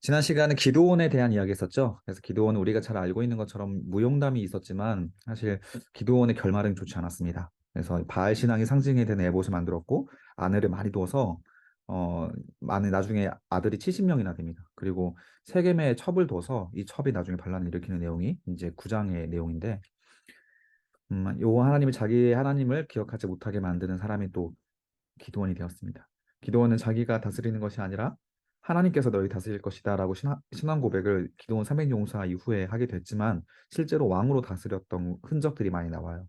지난 시간에 기도원에 대한 이야기 했었죠. 그래서 기도원은 우리가 잘 알고 있는 것처럼 무용담이 있었지만 사실 기도원의 결말은 좋지 않았습니다. 그래서 바알 신앙의 상징이 된 에봇을 만들었고 아내를 많이 둬서 많은 나중에 아들이 70명이나 됩니다. 그리고 세겜에 첩을 둬서 이 첩이 나중에 반란을 일으키는 내용이 이제 9장의 내용인데 요 하나님을 자기 하나님을 기억하지 못하게 만드는 사람이 또 기도원이 되었습니다. 기도원은 자기가 다스리는 것이 아니라 하나님께서 너희 다스릴 것이다라고 신앙 고백을 기도원 300용사 이후에 하게 됐지만 실제로 왕으로 다스렸던 흔적들이 많이 나와요.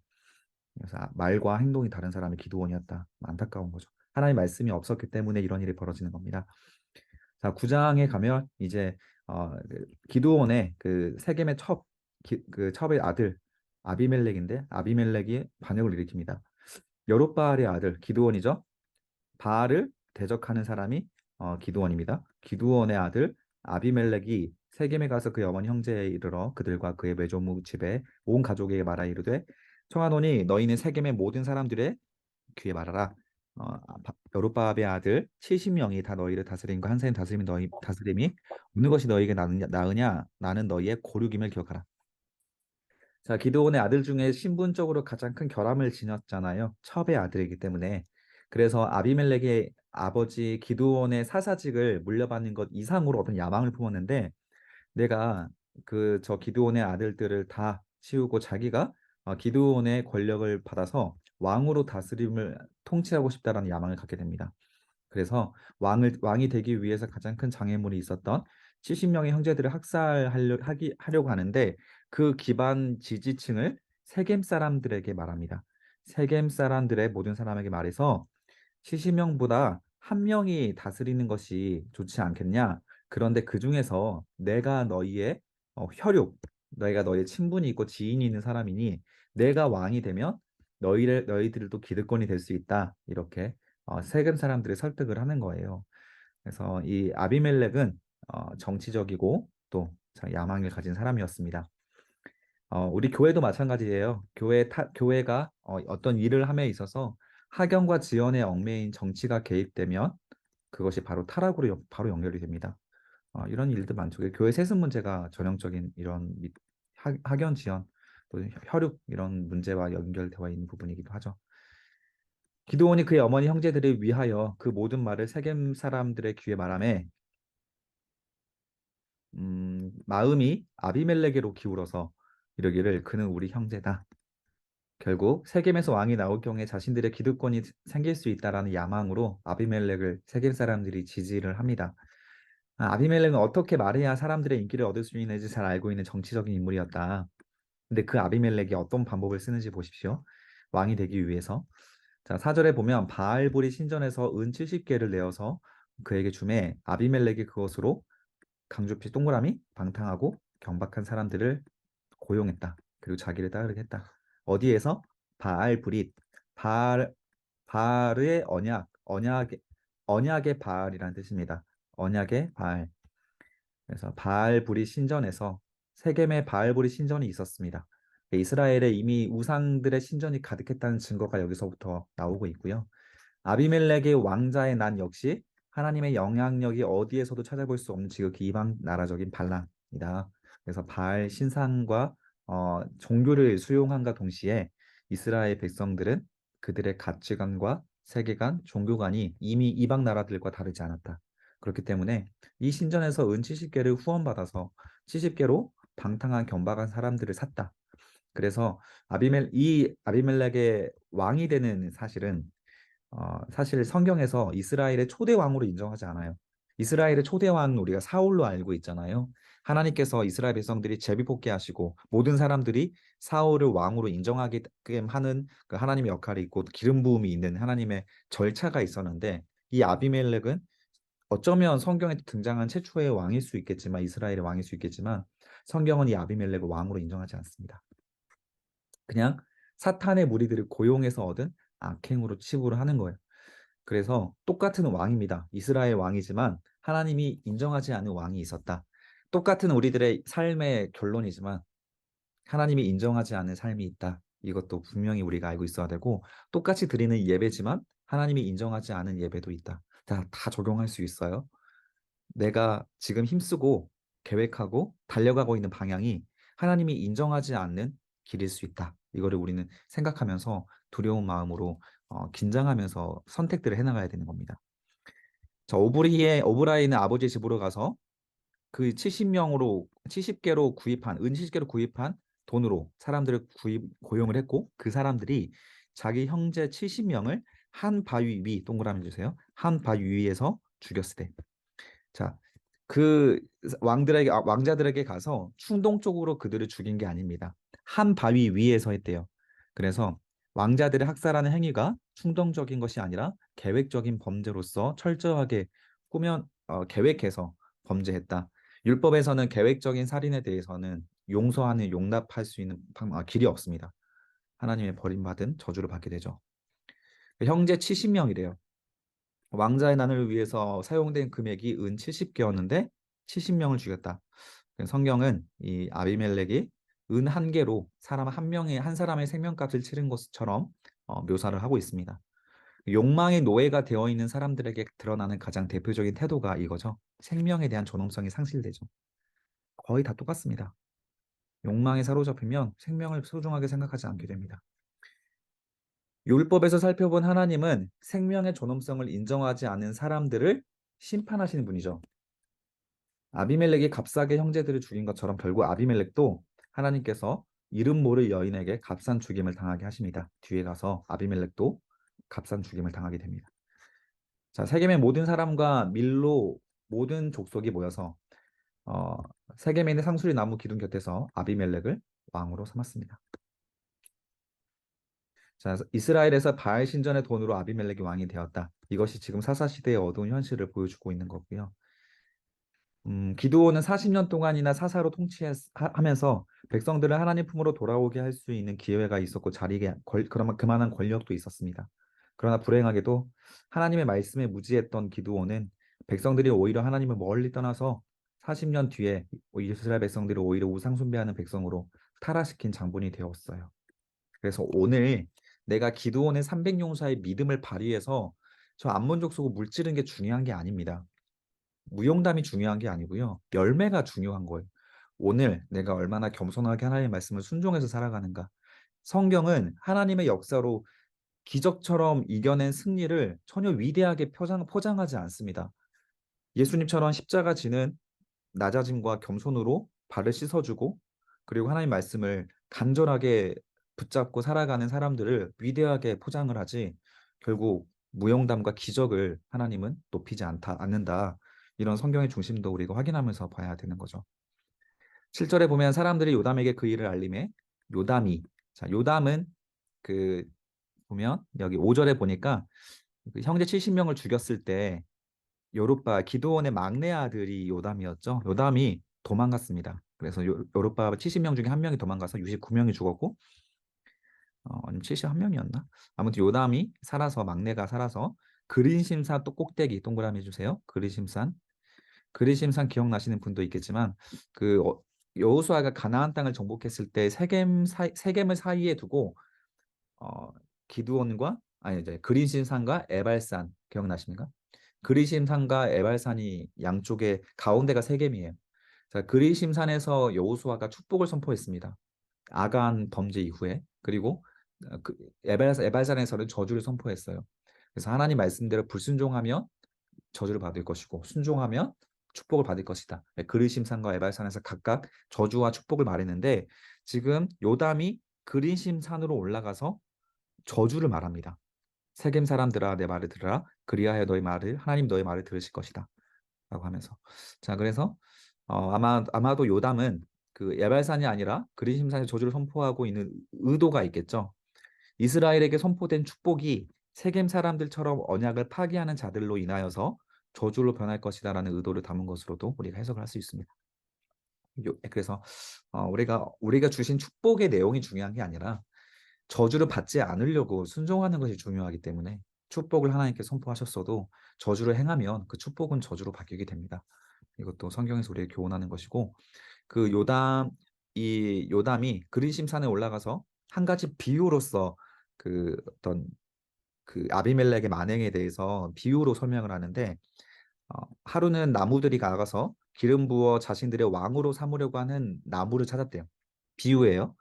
그래서 말과 행동이 다른 사람이 기도원이었다. 안타까운 거죠. 하나님 말씀이 없었기 때문에 이런 일이 벌어지는 겁니다. 자, 9장에 가면 이제 기드온의 그 세겜의 그 첩의 아들 아비멜렉인데 아비멜렉이 반역을 일으킵니다. 여룹바알의 아들 기드온이죠. 바알을 대적하는 사람이 기드온입니다. 기드온의 아들 아비멜렉이 세겜에 가서 그의 어머니 형제에 이르러 그들과 그의 외조부 집에 온 가족에게 말하 이르되 청하노니 너희는 세겜의 모든 사람들의 귀에 말하라. 여룹바알의 아들 70명이 다 너희를 다스림과 한 사람 다스림이 너희 다스림이 어느 것이 너희에게 나으냐 나는 너희의 고륙임을 기억하라. 자, 기드온의 아들 중에 신분적으로 가장 큰 결함을 지녔잖아요. 첩의 아들이기 때문에. 그래서 아비멜렉의 아버지 기드온의 사사직을 물려받는 것 이상으로 어떤 야망을 품었는데 내가 저 기드온의 아들들을 다 치우고 자기가 기드온의 권력을 받아서 왕으로 다스림을 통치하고 싶다라는 야망을 갖게 됩니다. 그래서 왕이 되기 위해서 가장 큰 장애물이 있었던 70명의 형제들을 하려고 하는데 그 기반 지지층을 세겜 사람들에게 말합니다. 세겜 사람들의 모든 사람에게 말해서 70명보다 한 명이 다스리는 것이 좋지 않겠냐? 그런데 그 중에서 내가 너희의 너희가 너희의 친분이 있고 지인이 있는 사람이니 내가 왕이 되면 너희들도 기득권이 될 수 있다. 이렇게 세금 사람들이 설득을 하는 거예요. 그래서 이 아비멜렉은 정치적이고 또 야망을 가진 사람이었습니다. 우리 교회도 마찬가지예요. 교회가 어떤 일을 함에 있어서 학연과 지연에 얽매인 정치가 개입되면 그것이 바로 타락으로 바로 연결이 됩니다. 이런 일도 많죠. 교회 세습 문제가 전형적인 이런 학연 지연 또 혈육 이런 문제와 연결되어 있는 부분이기도 하죠. 기드온이 그의 어머니 형제들을 위하여 그 모든 말을 세겜 사람들의 귀에 말하매 마음이 아비멜렉으로 기울어서 이르기를 그는 우리 형제다. 결국 세겜에서 왕이 나올 경우에 자신들의 기득권이 생길 수 있다라는 야망으로 아비멜렉을 세겜 사람들이 지지를 합니다. 아비멜렉은 어떻게 말해야 사람들의 인기를 얻을 수 있는지 잘 알고 있는 정치적인 인물이었다. 근데 그 아비멜렉이 어떤 방법을 쓰는지 보십시오. 왕이 되기 위해서. 자, 4절에 보면 바알보리 신전에서 은 70개를 내어서 그에게 주매 아비멜렉이 그것으로 강주피 동그라미 방탕하고 경박한 사람들을 고용했다. 그리고 자기를 따르게 했다. 어디에서? 바알브릿. 바알 바알의 언약의 바알이라는 뜻입니다. 언약의 바알. 그래서 바알브릿 신전에서 세겜의 바알브릿 신전이 있었습니다. 이스라엘에 이미 우상들의 신전이 가득했다는 증거가 여기서부터 나오고 있고요. 아비멜렉의 왕자의 난 역시 하나님의 영향력이 어디에서도 찾아볼 수 없는 지극히 이방 나라적인 반란이다. 그래서 바알 신상과 종교를 수용함과 동시에 이스라엘 백성들은 그들의 가치관과 세계관, 종교관이 이미 이방 나라들과 다르지 않았다. 그렇기 때문에 이 신전에서 은 70개를 후원받아서 70개로 방탕한 견박한 사람들을 샀다. 그래서 이 아비멜렉의 왕이 되는 사실은 사실 성경에서 이스라엘의 초대 왕으로 인정하지 않아요. 이스라엘의 초대 왕은 우리가 사울로 알고 있잖아요. 하나님께서 이스라엘 백성들이 제비뽑기 하시고 모든 사람들이 사울을 왕으로 인정하게끔 하는 그 하나님의 역할이 있고 기름 부음이 있는 하나님의 절차가 있었는데 이 아비멜렉은 어쩌면 성경에 등장한 최초의 왕일 수 있겠지만 이스라엘의 왕일 수 있겠지만 성경은 이 아비멜렉을 왕으로 인정하지 않습니다. 그냥 사탄의 무리들을 고용해서 얻은 악행으로 치부를 하는 거예요. 그래서 똑같은 왕입니다. 이스라엘 왕이지만 하나님이 인정하지 않은 왕이 있었다. 똑같은 우리들의 삶의 결론이지만 하나님이 인정하지 않은 삶이 있다. 이것도 분명히 우리가 알고 있어야 되고 똑같이 드리는 예배지만 하나님이 인정하지 않은 예배도 있다. 다 적용할 수 있어요. 내가 지금 힘쓰고 계획하고 달려가고 있는 방향이 하나님이 인정하지 않는 길일 수 있다. 이거를 우리는 생각하면서 두려운 마음으로 긴장하면서 선택들을 해나가야 되는 겁니다. 자, 오브라이는 아버지의 집으로 가서 그 70개로 구입한 은 70개로 구입한 돈으로 사람들을 고용을 했고 그 사람들이 자기 형제 70명을 한 바위 위 동그라미 주세요. 한 바위 위에서 죽였을 때. 자, 그 왕자들에게 가서 충동적으로 그들을 죽인 게 아닙니다. 한 바위 위에서 했대요. 그래서 왕자들의 학살하는 행위가 충동적인 것이 아니라 계획적인 범죄로서 철저하게 계획해서 범죄했다. 율법에서는 계획적인 살인에 대해서는 용서하는 용납할 수 있는 길이 없습니다. 하나님의 버림받은 저주를 받게 되죠. 형제 70명이래요. 왕자의 난을 위해서 사용된 금액이 은 70개였는데 70명을 죽였다. 성경은 이 아비멜렉이 은 한 개로 사람 한 명의 한 사람의 생명값을 치른 것처럼 묘사를 하고 있습니다. 욕망의 노예가 되어 있는 사람들에게 드러나는 가장 대표적인 태도가 이거죠. 생명에 대한 존엄성이 상실되죠. 거의 다 똑같습니다. 욕망에 사로잡히면 생명을 소중하게 생각하지 않게 됩니다. 율법에서 살펴본 하나님은 생명의 존엄성을 인정하지 않는 사람들을 심판하시는 분이죠. 아비멜렉이 값싸게 형제들을 죽인 것처럼 결국 아비멜렉도 하나님께서 이름 모를 여인에게 값싼 죽임을 당하게 하십니다. 뒤에 가서 아비멜렉도 값싼 죽임을 당하게 됩니다. 자, 세겜의 모든 사람과 밀로 모든 족속이 모여서 어, 세겜에 있는 상수리 나무 기둥 곁에서 아비멜렉을 왕으로 삼았습니다. 자, 이스라엘에서 바알 신전의 돈으로 아비멜렉이 왕이 되었다. 이것이 지금 사사 시대의 어두운 현실을 보여주고 있는 거고요. 기드온은 40년 동안이나 사사로 통치하면서 백성들을 하나님 품으로 돌아오게 할 수 있는 기회가 있었고 그러면 그만한 권력도 있었습니다. 그러나 불행하게도 하나님의 말씀에 무지했던 기드온은 백성들이 오히려 하나님을 멀리 떠나서 40년 뒤에 이스라엘 백성들을 오히려 우상 숭배하는 백성으로 타락시킨 장본이 되었어요. 그래서 오늘 내가 기드온의 300용사의 믿음을 발휘해서 저 암몬족 속을 물찌르는 게 중요한 게 아닙니다. 무용담이 중요한 게 아니고요. 열매가 중요한 거예요. 오늘 내가 얼마나 겸손하게 하나님의 말씀을 순종해서 살아가는가. 성경은 하나님의 역사로 기적처럼 이겨낸 승리를 전혀 위대하게 포장하지 않습니다. 예수님처럼 십자가 지는 낮아짐과 겸손으로 발을 씻어주고 그리고 하나님 말씀을 간절하게 붙잡고 살아가는 사람들을 위대하게 포장을 하지 결국 무용담과 기적을 하나님은 높이지 않는다. 이런 성경의 중심도 우리가 확인하면서 봐야 되는 거죠. 7절에 보면 사람들이 요담에게 그 일을 알림해 요담이 자 요담은 그 보면 여기 5절에 보니까 그 형제 70명을 죽였을 때 요룹바 기드온의 막내 아들이 요담이었죠. 요담이 도망갔습니다. 그래서 요룹바 70명 중에 한 명이 도망가서 69명이 죽었고 아니면 71명이었나? 아무튼 요담이 살아서 막내가 살아서 그린심산 또 꼭대기 동그라미 해주세요. 그리심산 기억나시는 분도 있겠지만 그 여호수아가 가나안 땅을 정복했을 때 세겜을 사이에 두고 어, 기드온과 아니 이제 그리심산과 에발산 기억나십니까? 그리심산과 에발산이 양쪽에 가운데가 세겜이에요. 자, 그리심산에서 여호수아가 축복을 선포했습니다. 아간 범죄 이후에 그리고 에발산에서는 저주를 선포했어요. 그래서 하나님 말씀대로 불순종하면 저주를 받을 것이고 순종하면 축복을 받을 것이다. 그리심산과 에발산에서 각각 저주와 축복을 말했는데 지금 요담이 그리심산으로 올라가서 저주를 말합니다. 세겜 사람들아 내 말을 들으라 그리하여 하나님 너의 말을 들으실 것이다 라고 하면서 자 그래서 아마도 요담은 그 에발산이 아니라 그리심산의 저주를 선포하고 있는 의도가 있겠죠. 이스라엘에게 선포된 축복이 세겜 사람들처럼 언약을 파기하는 자들로 인하여서 저주로 변할 것이다라는 의도를 담은 것으로도 우리가 해석을 할 수 있습니다. 그래서 우리가 주신 축복의 내용이 중요한 게 아니라 저주를 받지 않으려고 순종하는 것이 중요하기 때문에 축복을 하나님께 선포하셨어도 저주를 행하면 그 축복은 저주로 바뀌게 됩니다. 이것도 성경에서 우리에게 교훈하는 것이고 그 요담이 그리심산에 올라가서 한 가지 비유로서 어떤 그 아비멜렉의 만행에 대해서 비유로 설명을 하는데 하루는 나무들이 나가서 기름 부어 자신들의 왕으로 삼으려고 하는 나무를 찾았대요. 비유예요.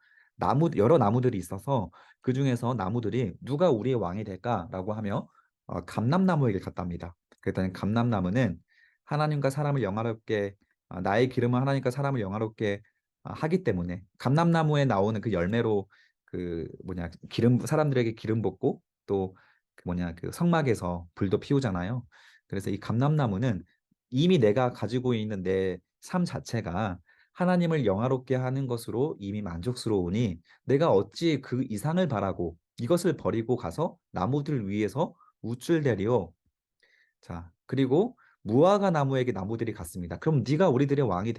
여러 나무들이 있어서 그 중에서 나무들이 누가 우리의 왕이 될까라고 하며 감람나무에게 갔답니다. 그랬더니 감람나무는 하나님과 사람을 영화롭게 나의 기름은 하나님과 사람을 영화롭게 하기 때문에 감람나무에 나오는 그 열매로 그 뭐냐 기름 사람들에게 기름 붓고 또 그 뭐냐 그 성막에서 불도 피우잖아요. 그래서 이 감람나무는 이미 내가 가지고 있는 내 삶 자체가 하나님을 영화롭게 하는 것으로 이미 만족스러우니 내가 어찌 그 이상을 바라고 이것을 버리고 가서 나무들 위에서 우쭐대리요. 자, 그리고 무화과 나무에게 나무들이 갔습니다. 그럼 네가 우리들의 왕이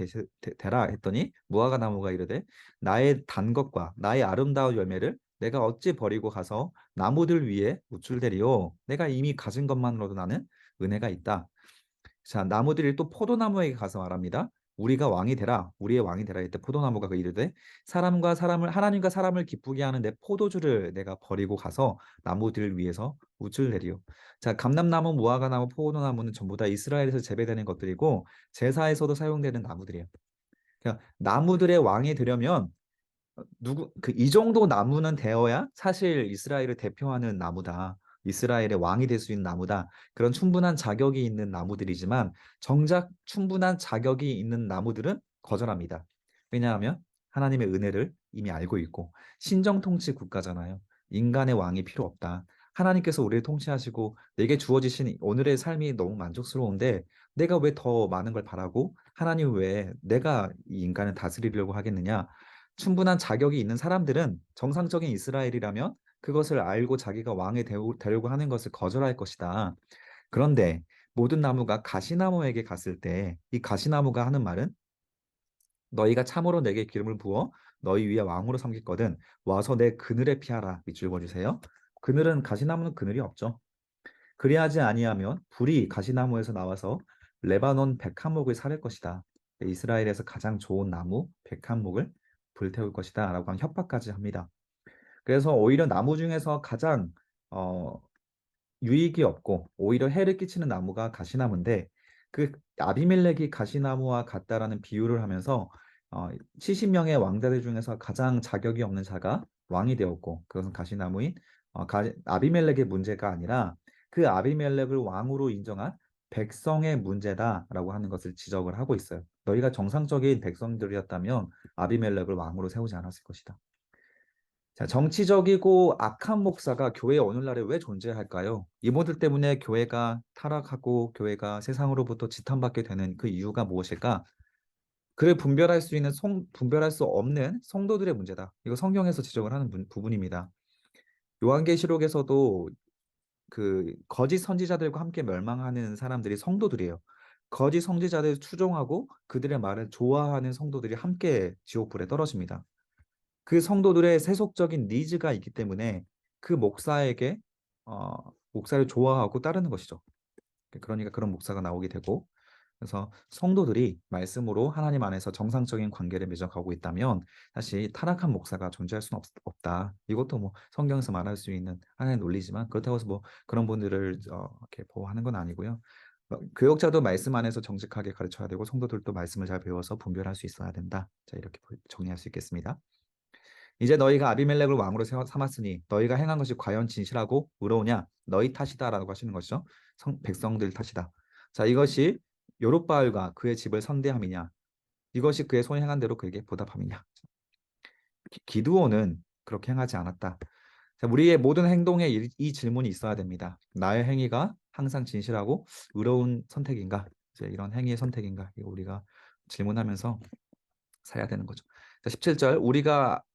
되라 했더니 무화과 나무가 이르되 나의 단 것과 나의 아름다운 열매를 내가 어찌 버리고 가서 나무들 위에 우쭐대리요. 내가 이미 가진 것만으로도 나는 은혜가 있다. 자, 나무들이 또 포도나무에게 가서 말합니다. 우리가 왕이 되라, 우리의 왕이 되라 했때 포도나무가 그 이르되 하나님과 사람을 기쁘게 하는 내 포도주를 내가 버리고 가서 나무들 위에서 우쭐 내리요. 자, 감람나무, 무화과나무, 포도나무는 전부 다 이스라엘에서 재배되는 것들이고 제사에서도 사용되는 나무들이에요. 그러니까 나무들의 왕이 되려면 이 정도 나무는 되어야 사실 이스라엘을 대표하는 나무다. 이스라엘의 왕이 될 수 있는 나무다. 그런 충분한 자격이 있는 나무들이지만 정작 충분한 자격이 있는 나무들은 거절합니다. 왜냐하면 하나님의 은혜를 이미 알고 있고 신정 통치 국가잖아요. 인간의 왕이 필요 없다. 하나님께서 우리를 통치하시고 내게 주어지신 오늘의 삶이 너무 만족스러운데 내가 왜 더 많은 걸 바라고 하나님 왜 내가 이 인간을 다스리려고 하겠느냐? 충분한 자격이 있는 사람들은 정상적인 이스라엘이라면 그것을 알고 자기가 왕이 되려고 하는 것을 거절할 것이다. 그런데 모든 나무가 가시나무에게 갔을 때 이 가시나무가 하는 말은 너희가 참으로 내게 기름을 부어 너희 위에 왕으로 삼겠거든 와서 내 그늘에 피하라. 밑줄 그어주세요. 가시나무는 그늘이 없죠. 그리하지 아니하면 불이 가시나무에서 나와서 레바논 백합목을 사를 것이다. 이스라엘에서 가장 좋은 나무 백합목을 불태울 것이다. 라고 하는 협박까지 합니다. 그래서 오히려 나무 중에서 가장 어, 유익이 없고 오히려 해를 끼치는 나무가 가시나무인데 그 아비멜렉이 가시나무와 같다라는 비유를 하면서 70명의 왕자들 중에서 가장 자격이 없는 자가 왕이 되었고 그것은 가시나무인 아비멜렉의 문제가 아니라 그 아비멜렉을 왕으로 인정한 백성의 문제다라고 하는 것을 지적을 하고 있어요. 너희가 정상적인 백성들이었다면 아비멜렉을 왕으로 세우지 않았을 것이다. 자, 정치적이고 악한 목사가 교회 오늘날에 왜 존재할까요? 이모들 때문에 교회가 타락하고 교회가 세상으로부터 지탄받게 되는 그 이유가 무엇일까? 그를 분별할 수 없는 성도들의 문제다. 이거 성경에서 지적을 하는 부분입니다. 요한계시록에서도 그 거짓 선지자들과 함께 멸망하는 사람들이 성도들이에요. 거짓 선지자들 추종하고 그들의 말을 좋아하는 성도들이 함께 지옥불에 떨어집니다. 그 성도들의 세속적인 니즈가 있기 때문에 그 목사에게 목사를 좋아하고 따르는 것이죠. 그러니까 그런 목사가 나오게 되고 그래서 성도들이 말씀으로 하나님 안에서 정상적인 관계를 맺어가고 있다면 사실 타락한 목사가 존재할 수는 없다. 이것도 뭐 성경에서 말할 수 있는 하나의 논리지만 그렇다고 해서 뭐 그런 분들을 이렇게 보호하는 건 아니고요. 교역자도 말씀 안에서 정직하게 가르쳐야 되고 성도들도 말씀을 잘 배워서 분별할 수 있어야 된다. 자, 이렇게 정리할 수 있겠습니다. 이제 너희가 아비멜렉을 왕으로 삼았으니 너희가 행한 것이 과연 진실하고 의로우냐? 너희 탓이다라고 하시는 것이죠. 백성들 탓이다. 자, 이것이 요롯바알과 그의 집을 선대함이냐? 이것이 그의 손이 행한 대로 그에게 보답함이냐? 기드온은 그렇게 행하지 않았다. 자, 우리의 모든 행동에 이 질문이 있어야 됩니다. 나의 행위가 항상 진실하고 의로운 선택인가? 이제 이런 행위의 선택인가? 이거 우리가 질문하면서 살아야 되는 거죠. 자, 17절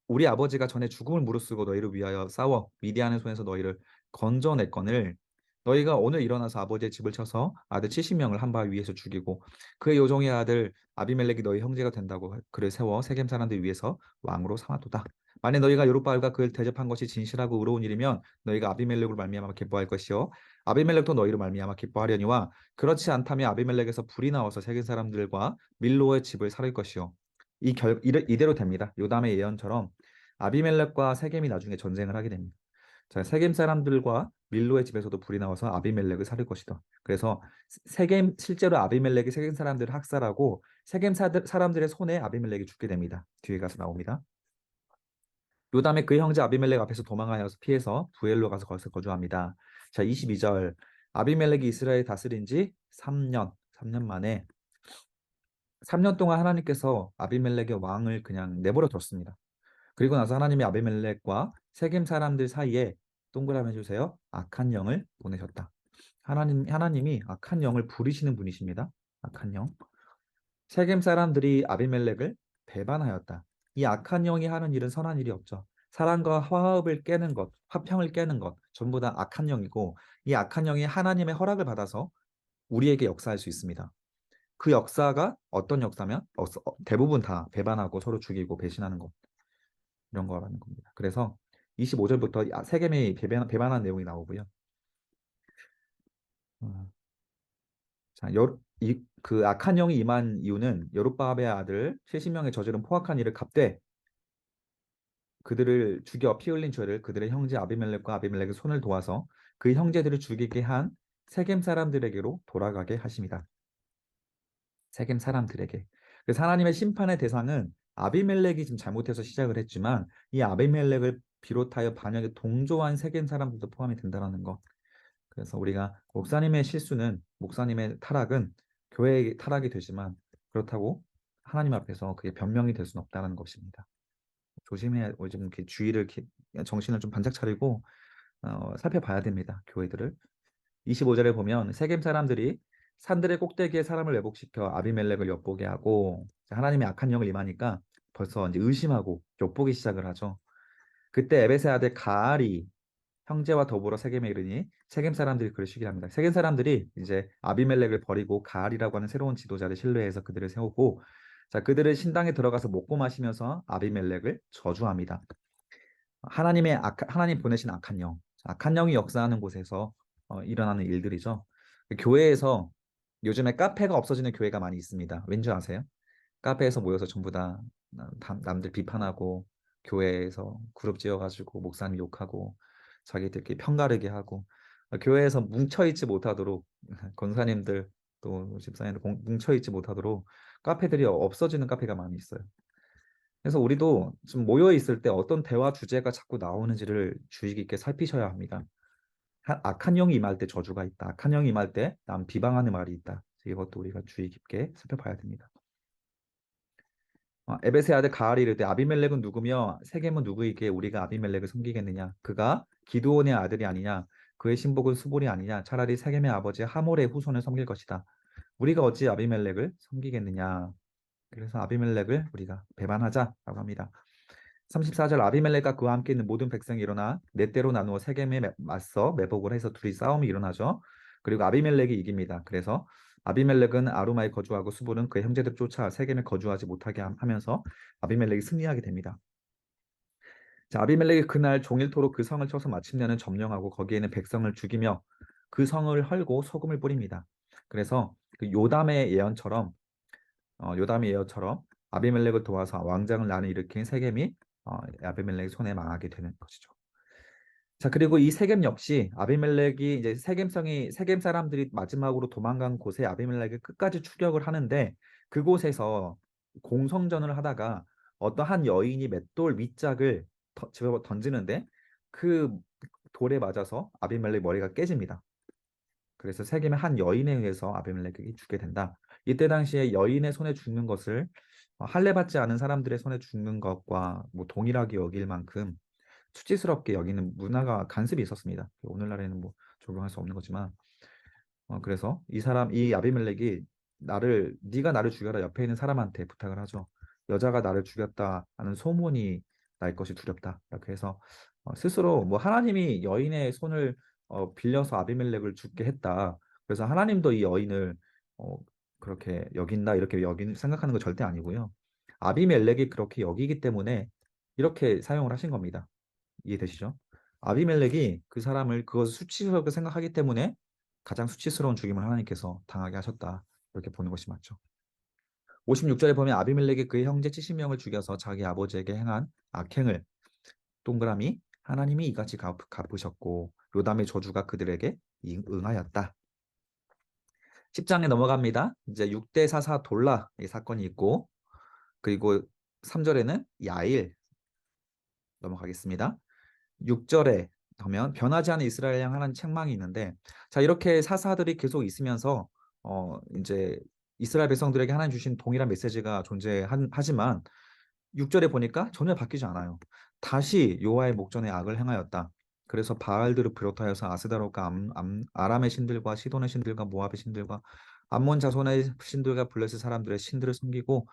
우리 아버지가 전에 죽음을 무릅쓰고 너희를 위하여 싸워 미디안의 손에서 너희를 건져냈거늘 너희가 오늘 일어나서 아버지의 집을 쳐서 아들 70명을 한 바위 위에서 죽이고 그의 요종의 아들 아비멜렉이 너희 형제가 된다고 그를 세워 세겜 사람들 위해서 왕으로 삼았도다. 만약 너희가 요룻바알과 그를 대접한 것이 진실하고 의로운 일이면 너희가 아비멜렉으로 말미암아 기뻐할 것이요 아비멜렉도 너희로 말미암아 기뻐하려니와 그렇지 않다면 아비멜렉에서 불이 나와서 세겜 사람들과 밀로의 집을 살릴 것이요 이대로 됩니다. 요담의 예언처럼 아비멜렉과 세겜이 나중에 전쟁을 하게 됩니다. 자, 세겜 사람들과 밀로의 집에서도 불이 나와서 아비멜렉을 살릴 것이다. 그래서 세겜 실제로 아비멜렉이 세겜 사람들을 학살하고 세겜 사람들의 손에 아비멜렉이 죽게 됩니다. 뒤에 가서 나옵니다. 요담의 그 형제 아비멜렉 앞에서 도망하여서 피해서 부엘로 가서 거기서 거주합니다. 자, 22절. 아비멜렉이 이스라엘 다스린 지 3년 만에 3년 동안 하나님께서 아비멜렉의 왕을 그냥 내버려 뒀습니다. 그리고 나서 하나님이 아비멜렉과 세겜 사람들 사이에 동그라미 해주세요. 악한 영을 보내셨다. 하나님이 악한 영을 부리시는 분이십니다. 악한 영. 세겜 사람들이 아비멜렉을 배반하였다. 이 악한 영이 하는 일은 선한 일이 없죠. 사랑과 화합을 깨는 것, 화평을 깨는 것, 전부 다 악한 영이고, 이 악한 영이 하나님의 허락을 받아서 우리에게 역사할 수 있습니다. 그 역사가 어떤 역사면 대부분 다 배반하고 서로 죽이고 배신하는 것, 이런 거라는 겁니다. 그래서 25절부터 세겜이 배반한 내용이 나오고요. 어, 자, 그 악한 영이 임한 이유는 여룹바알의 아들 70명의 저지른 포악한 일을 갚되 그들을 죽여 피 흘린 죄를 그들의 형제 아비멜렉과 아비멜렉의 손을 도와서 그 형제들을 죽이게 한 세겜 사람들에게로 돌아가게 하십니다. 세겜 사람들에게. 그래서 하나님의 심판의 대상은 아비멜렉이 좀 잘못해서 시작을 했지만 이 아비멜렉을 비롯하여 반역에 동조한 세겜 사람들도 포함이 된다는 거. 그래서 우리가 목사님의 실수는 목사님의 타락은 교회의 타락이 되지만 그렇다고 하나님 앞에서 그게 변명이 될 수는 없다는 것입니다. 조심해야 좀 이렇게 주의를 정신을 좀 반짝 차리고 살펴봐야 됩니다. 교회들을. 25절에 보면 세겜 사람들이 산들의 꼭대기에 사람을 매복시켜 아비멜렉을 엿보게 하고 하나님의 악한 영을 임하니까 벌써 이제 의심하고 엿보기 시작을 하죠. 그때 에베스의 아들 가알이 형제와 더불어 세겜에 이르니 세겜 사람들이 그를 시기합니다. 세겜 사람들이 이제 아비멜렉을 버리고 가알이라고 하는 새로운 지도자를 신뢰해서 그들을 세우고 자, 그들을 신당에 들어가서 먹고 마시면서 아비멜렉을 저주합니다. 하나님 보내신 악한 영, 악한 영이 역사하는 곳에서 일어나는 일들이죠. 교회에서 요즘에 카페가 없어지는 교회가 많이 있습니다. 왠지 아세요? 카페에서 모여서 전부 다 남들 비판하고 교회에서 그룹 지어가지고 목사님 욕하고 자기들끼리 편가르게 하고 교회에서 뭉쳐있지 못하도록 권사님들 또 집사님들 뭉쳐있지 못하도록 카페들이 없어지는 카페가 많이 있어요. 그래서 우리도 좀 모여 있을 때 어떤 대화 주제가 자꾸 나오는지를 주의 깊게 살피셔야 합니다. 악한 영이 임할 때 저주가 있다. 악한 영이 임할 때 남 비방하는 말이 있다. 이것도 우리가 주의 깊게 살펴봐야 됩니다. 에베스의 아들 가알이 이르되 아비멜렉은 누구며 세겜은 누구이기에 우리가 아비멜렉을 섬기겠느냐? 그가 기드온의 아들이 아니냐? 그의 신복은 수볼이 아니냐? 차라리 세겜의 아버지 하몰의 후손을 섬길 것이다. 우리가 어찌 아비멜렉을 섬기겠느냐? 그래서 아비멜렉을 우리가 배반하자라고 합니다. 34절 아비멜렉과 그와 함께 있는 모든 백성이 일어나 네 대로 나누어 세겜에 맞서 매복을 해서 둘이 싸움이 일어나죠. 그리고 아비멜렉이 이깁니다. 그래서 아비멜렉은 아루마에 거주하고 수볼은 그의 형제들 쫓아 세겜에 거주하지 못하게 하면서 아비멜렉이 승리하게 됩니다. 자, 아비멜렉이 그날 종일토록 그 성을 쳐서 마침내는 점령하고 거기에는 백성을 죽이며 그 성을 헐고 소금을 뿌립니다. 그래서 그 요담의 예언처럼 아비멜렉을 도와서 왕장을 나는 일으킨 세겜이 아비멜렉의 손에 망하게 되는 것이죠. 자, 그리고 이 세겜 역시 아비멜렉이 이제 세겜 사람들이 마지막으로 도망간 곳에 아비멜렉이 끝까지 추격을 하는데 그곳에서 공성전을 하다가 어떤 한 여인이 맷돌 윗짝을 집어 던지는데 그 돌에 맞아서 아비멜렉 머리가 깨집니다. 그래서 세겜의 한 여인에 의해서 아비멜렉이 죽게 된다. 이때 당시에 여인의 손에 죽는 것을 할례받지 않은 사람들의 손에 죽는 것과 뭐 동일하게 여길 만큼 수치스럽게 여기는 문화가 간습이 있었습니다. 오늘날에는 뭐 적용할 수 없는 거지만 그래서 이 아비멜렉이 네가 나를 죽여라 옆에 있는 사람한테 부탁을 하죠. 여자가 나를 죽였다 하는 소문이 날 것이 두렵다. 이렇게 해서 스스로 뭐 하나님이 여인의 손을 빌려서 아비멜렉을 죽게 했다. 그래서 하나님도 이 여인을 어, 그렇게 여긴다 이렇게 생각하는 거 절대 아니고요. 아비멜렉이 그렇게 여기기 때문에 이렇게 사용을 하신 겁니다. 이해되시죠? 아비멜렉이 그 사람을 그것을 수치스럽게 생각하기 때문에 가장 수치스러운 죽임을 하나님께서 당하게 하셨다. 이렇게 보는 것이 맞죠. 56절에 보면 아비멜렉이 그의 형제 70명을 죽여서 자기 아버지에게 행한 악행을 동그라미 하나님이 이같이 갚으셨고 요담의 저주가 그들에게 응하였다. 10장에 넘어갑니다. 이제 6대 사사 돌라 이 사건이 있고 그리고 3절에는 야일 넘어가겠습니다. 6절에 보면 변하지 않은 이스라엘 향 하나님 책망이 있는데 자 이렇게 사사들이 계속 있으면서 이제 이스라엘 백성들에게 하나님 주신 동일한 메시지가 존재하지만 6절에 보니까 전혀 바뀌지 않아요. 다시 여호와의 목전에 악을 행하였다. 그래서 바알들을 비롯하여서 아스다롯과 아람의 신들과 시돈의 신들과 모압의 신들과 암몬 자손의 신들과 블레셋 사람들의 신들을 섬기고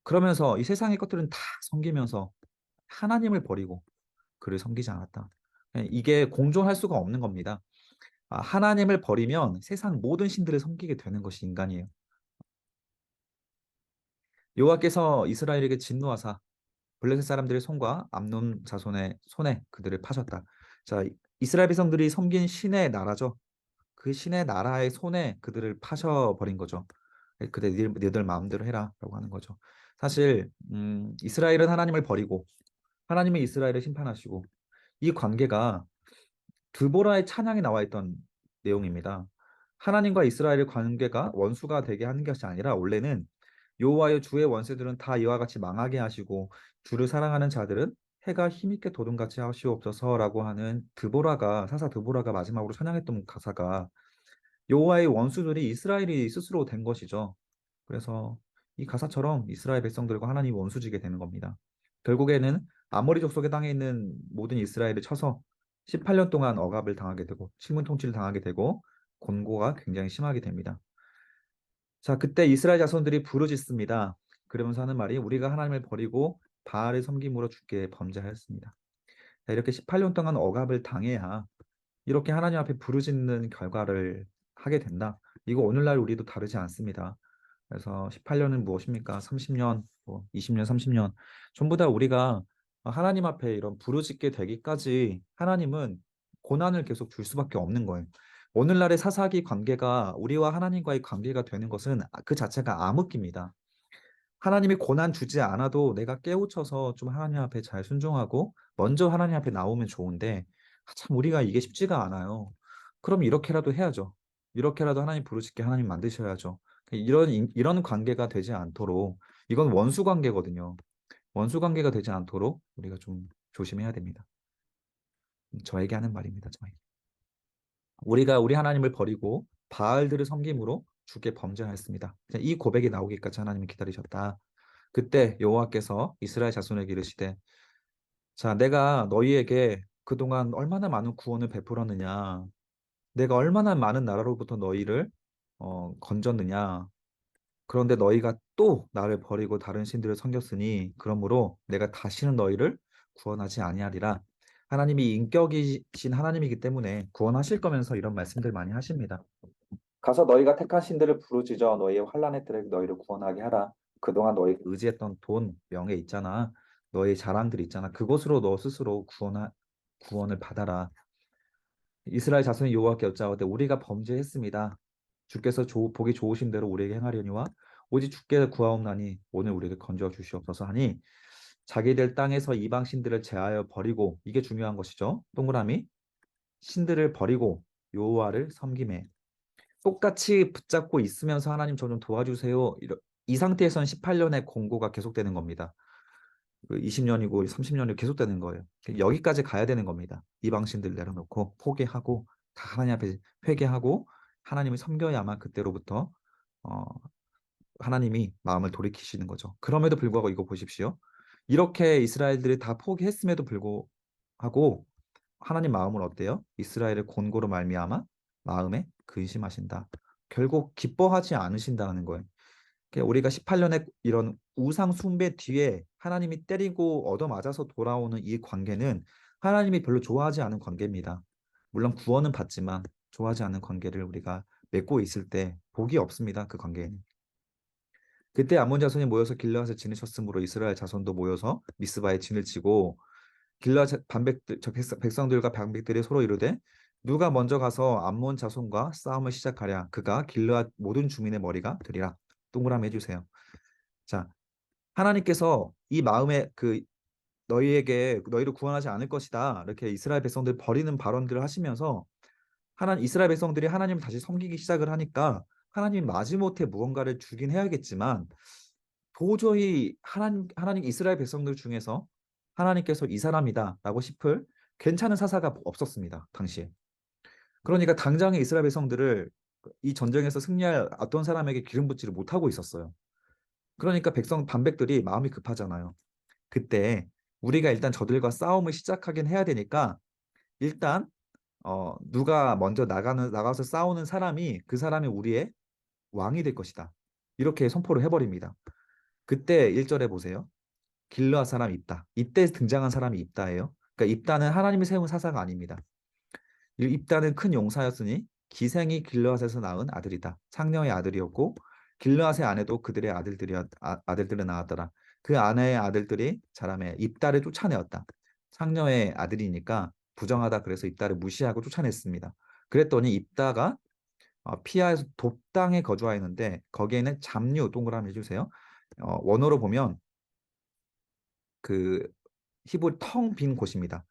그러면서 이 세상의 것들은 다 섬기면서 하나님을 버리고 그를 섬기지 않았다. 이게 공존할 수가 없는 겁니다. 하나님을 버리면 세상 모든 신들을 섬기게 되는 것이 인간이에요. 여호와께서 이스라엘에게 진노하사 블레셋 사람들의 손과 암논 자손의 손에 그들을 파셨다. 자, 이스라엘 백성들이 섬긴 신의 나라죠. 그 신의 나라의 손에 그들을 파셔버린 거죠. 너희들 마음대로 해라라고 하는 거죠. 사실 이스라엘은 하나님을 버리고 하나님은 이스라엘을 심판하시고 이 관계가 드보라의 찬양에 나와 있던 내용입니다. 하나님과 이스라엘의 관계가 원수가 되게 하는 것이 아니라 원래는 여호와여 주의 원수들은 다 이와 같이 망하게 하시고 주를 사랑하는 자들은 해가 힘있게 도둠같이 하시옵소서라고 하는 사사 드보라가 마지막으로 찬양했던 가사가 여호와의 원수들이 이스라엘이 스스로 된 것이죠. 그래서 이 가사처럼 이스라엘 백성들과 하나님이 원수지게 되는 겁니다. 결국에는 아모리 족속의 땅에 있는 모든 이스라엘을 쳐서 18년 동안 억압을 당하게 되고 식민 통치를 당하게 되고 곤고가 굉장히 심하게 됩니다. 자, 그때 이스라엘 자손들이 부르짖습니다. 그러면서 하는 말이 우리가 하나님을 버리고 바알을 섬김으로 주께 범죄하였습니다. 자, 이렇게 18년 동안 억압을 당해야 이렇게 하나님 앞에 부르짖는 결과를 하게 된다. 이거 오늘날 우리도 다르지 않습니다. 그래서 18년은 무엇입니까? 30년, 뭐 20년, 30년 전부 다 우리가 하나님 앞에 이런 부르짖게 되기까지 하나님은 고난을 계속 줄 수밖에 없는 거예요. 오늘날의 사사기 관계가 우리와 하나님과의 관계가 되는 것은 그 자체가 암흑기입니다. 하나님이 고난 주지 않아도 내가 깨우쳐서 좀 하나님 앞에 잘 순종하고 먼저 하나님 앞에 나오면 좋은데 참 우리가 이게 쉽지가 않아요. 그럼 이렇게라도 해야죠. 이렇게라도 하나님 부르짖게 하나님 만드셔야죠. 이런 관계가 되지 않도록 이건 원수 관계거든요. 원수 관계가 되지 않도록 우리가 좀 조심해야 됩니다. 저에게 하는 말입니다. 저에게. 우리가 우리 하나님을 버리고 바알들을 섬김으로 주께 범죄하였습니다. 이 고백이 나오기까지 하나님이 기다리셨다. 그때 여호와께서 이스라엘 자손에게 이르시되 자 내가 너희에게 그동안 얼마나 많은 구원을 베풀었느냐 내가 얼마나 많은 나라로부터 너희를 건졌느냐 그런데 너희가 또 나를 버리고 다른 신들을 섬겼으니 그러므로 내가 다시는 너희를 구원하지 아니하리라. 하나님이 인격이신 하나님이기 때문에 구원하실 거면서 이런 말씀들 많이 하십니다. 가서 너희가 택한 신들을 부르짖어 너희의 환난의 뜰에 너희를 구원하게 하라. 그동안 너희가 의지했던 돈, 명예 있잖아. 너희 자랑들 있잖아. 그것으로 너 스스로 구원을 받아라. 이스라엘 자손이 여호와께 여짜오되 우리가 범죄했습니다. 주께서 보기 좋으신 대로 우리에게 행하려니와 오직 주께 구하옵나니 오늘 우리에게 건져 주시옵소서 하니 자기들 땅에서 이방 신들을 제하여 버리고 이게 중요한 것이죠. 동그라미 신들을 버리고 여호와를 섬김에 똑같이 붙잡고 있으면서 하나님 저 좀 도와주세요. 이 상태에서는 18년의 공고가 계속되는 겁니다. 20년이고 30년이 계속되는 거예요. 여기까지 가야 되는 겁니다. 이방신들 내려놓고 포기하고 다 하나님 앞에 회개하고 하나님을 섬겨야만 그때로부터 어, 하나님이 마음을 돌이키시는 거죠. 그럼에도 불구하고 이거 보십시오. 이렇게 이스라엘들이 다 포기했음에도 불구하고 하나님 마음은 어때요? 이스라엘을 곤고로 말미암아 마음에 근심하신다. 결국 기뻐하지 않으신다는 거예요. 그러니까 우리가 18년의 이런 우상 숭배 뒤에 하나님이 때리고 얻어맞아서 돌아오는 이 관계는 하나님이 별로 좋아하지 않은 관계입니다. 물론 구원은 받지만 좋아하지 않는 관계를 우리가 맺고 있을 때 복이 없습니다. 그 관계에는. 그때 암몬 자손이 모여서 길르앗에 진을 쳤으므로 이스라엘 자손도 모여서 미스바에 진을 치고 길르앗 백성들과 방백들이 서로 이르되 누가 먼저 가서 암몬 자손과 싸움을 시작하랴 그가 길르앗 모든 주민의 머리가 되리라. 동그라미 해주세요. 자, 하나님께서 이 마음에 너희에게 너희를 구원하지 않을 것이다. 이렇게 이스라엘 백성들 버리는 발언들을 하시면서 하나님 이스라엘 백성들이 하나님을 다시 섬기기 시작을 하니까 하나님이 마지못해 무언가를 주긴 해야겠지만 도저히 하나님 이스라엘 백성들 중에서 하나님께서 이 사람이다라고 싶을 괜찮은 사사가 없었습니다. 당시에. 그러니까 당장의 이스라엘 백성들을 이 전쟁에서 승리할 어떤 사람에게 기름 붓지를 못하고 있었어요. 그러니까 반백들이 마음이 급하잖아요. 그때 우리가 일단 저들과 싸움을 시작하긴 해야 되니까 일단 누가 먼저 나가서 싸우는 사람이 그 사람이 우리의 왕이 될 것이다. 이렇게 선포를 해버립니다. 그때 1절에 보세요. 길르앗 사람 입다. 이때 등장한 사람이 입다예요. 그러니까 입다는 하나님이 세운 사사가 아닙니다. 이 입다는 큰 용사였으니 기생이 길르앗에서 낳은 아들이다. 상녀의 아들이었고 길르앗의 아내도 그들의 아들들을 낳았더라. 그 아내의 아들들이 자라매 입다를 쫓아내었다. 상녀의 아들이니까 부정하다 그래서 입다를 무시하고 쫓아냈습니다. 그랬더니 입다가 피하에서 돕당에 거주하였는데 거기에는 잡류 동그라미 해주세요. 원어로 보면 그 히브리 텅 빈 곳입니다.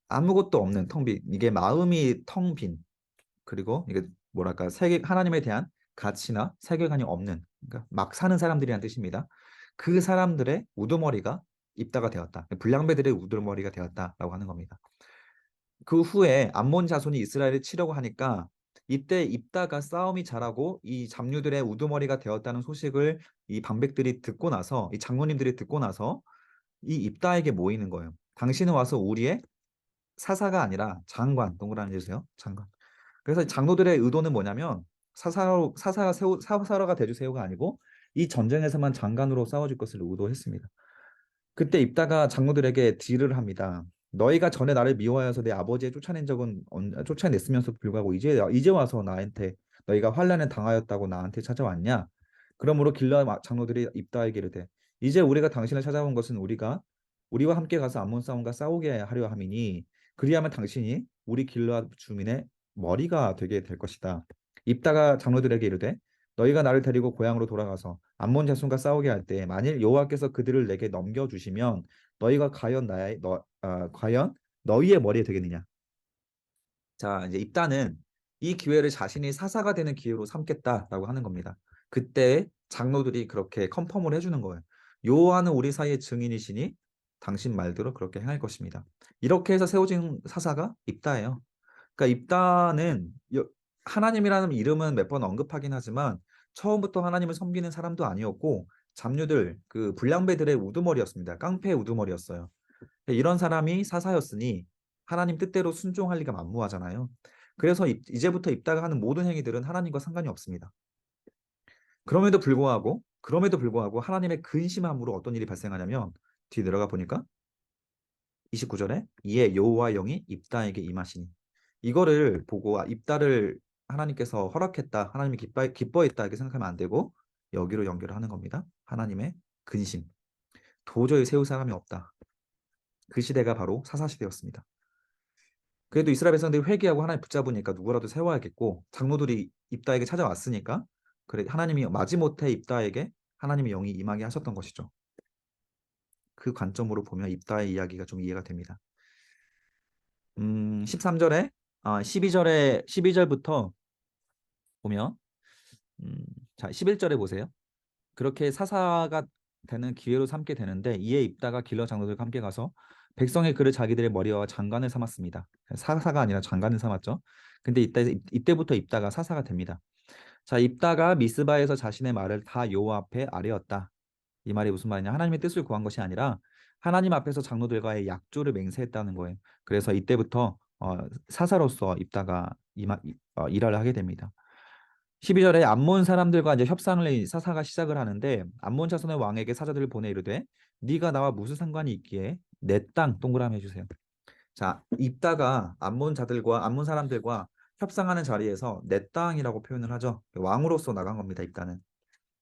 아무것도 없는 텅 빈. 이게 마음이 텅 빈. 그리고 이게 뭐랄까 하나님에 대한 가치나 세계관이 없는 그러니까 막 사는 사람들이란 뜻입니다. 그 사람들의 우두머리가 입다가 되었다. 불량배들의 우두머리가 되었다라고 하는 겁니다. 그 후에 암몬 자손이 이스라엘을 치려고 하니까 이때 입다가 싸움이 잘하고 이 잡류들의 우두머리가 되었다는 소식을 이 방백들이 듣고 나서 이 장로님들이 듣고 나서 이 입다에게 모이는 거예요. 당신은 와서 우리의 사사가 아니라 장관, 동그라미 해주세요. 장관. 그래서 장로들의 의도는 뭐냐면 사사가 대주세요가 아니고 이 전쟁에서만 장관으로 싸워줄 것을 의도했습니다. 그때 입다가 장로들에게 딜을 합니다. 너희가 전에 나를 미워하여서 내 아버지에 쫓아냈으면서도 불구하고 이제 와서 나한테 너희가 환난을 당하였다고 나한테 찾아왔냐? 그러므로 길라 장로들이 입다에게 이르되 이제 우리가 당신을 찾아온 것은 우리와 함께 가서 암몬 싸움과 싸우게 하려 함이니 그리하면 당신이 우리 길라 주민의 머리가 되게 될 것이다. 입다가 장로들에게 이르되 너희가 나를 데리고 고향으로 돌아가서 암몬 자손과 싸우게 할 때 만일 여호와께서 그들을 내게 넘겨주시면 너희가 과연 너희의 머리에 되겠느냐? 자, 이제 입다는 이 기회를 자신이 사사가 되는 기회로 삼겠다라고 하는 겁니다. 그때 장로들이 그렇게 컨펌을 해주는 거예요. 여호와는 우리 사이의 증인이시니 당신 말대로 그렇게 행할 것입니다. 이렇게 해서 세워진 사사가 입다예요. 그러니까 입다는 하나님이라는 이름은 몇 번 언급하긴 하지만 처음부터 하나님을 섬기는 사람도 아니었고 잡류들 그 불량배들의 우두머리였습니다. 깡패의 우두머리였어요. 이런 사람이 사사였으니 하나님 뜻대로 순종할 리가 만무하잖아요. 그래서 이제부터 입다가 하는 모든 행위들은 하나님과 상관이 없습니다. 그럼에도 불구하고 하나님의 근심함으로 어떤 일이 발생하냐면 뒤에 내려가 보니까 29절에 이에 여호와 영이 입다에게 임하시니 이거를 보고 입다를 하나님께서 허락했다, 하나님이 기뻐했다 이렇게 생각하면 안 되고 여기로 연결을 하는 겁니다. 하나님의 근심. 도저히 세울 사람이 없다. 그 시대가 바로 사사시대였습니다. 그래도 이스라엘 백성들이 회개하고 하나님 붙잡으니까 누구라도 세워야겠고 장로들이 입다에게 찾아왔으니까 그래 하나님이 마지못해 입다에게 하나님의 영이 임하게 하셨던 것이죠. 그 관점으로 보면 입다의 이야기가 좀 이해가 됩니다. 13절에 12절부터 보면 자 11절에 보세요. 그렇게 사사가 되는 기회로 삼게 되는데 이에 입다가 길러 장로들과 함께 가서 백성의 그를 자기들의 머리와 장관을 삼았습니다. 사사가 아니라 장관을 삼았죠. 근데 이때부터 입다가 사사가 됩니다. 자, 입다가 미스바에서 자신의 말을 다 여호와 앞에 아뢰었다. 이 말이 무슨 말이냐? 하나님의 뜻을 구한 것이 아니라 하나님 앞에서 장로들과의 약조를 맹세했다는 거예요. 그래서 이때부터 사사로서 입다가 일을 하게 됩니다. 12절에 암몬 사람들과 이제 협상을 사사가 시작을 하는데 암몬 자손의 왕에게 사자들을 보내 이르되 네가 나와 무슨 상관이 있기에 내 땅 동그라미 해주세요. 자, 입다가 암몬 사람들과 협상하는 자리에서 내 땅이라고 표현을 하죠. 왕으로서 나간 겁니다. 입다는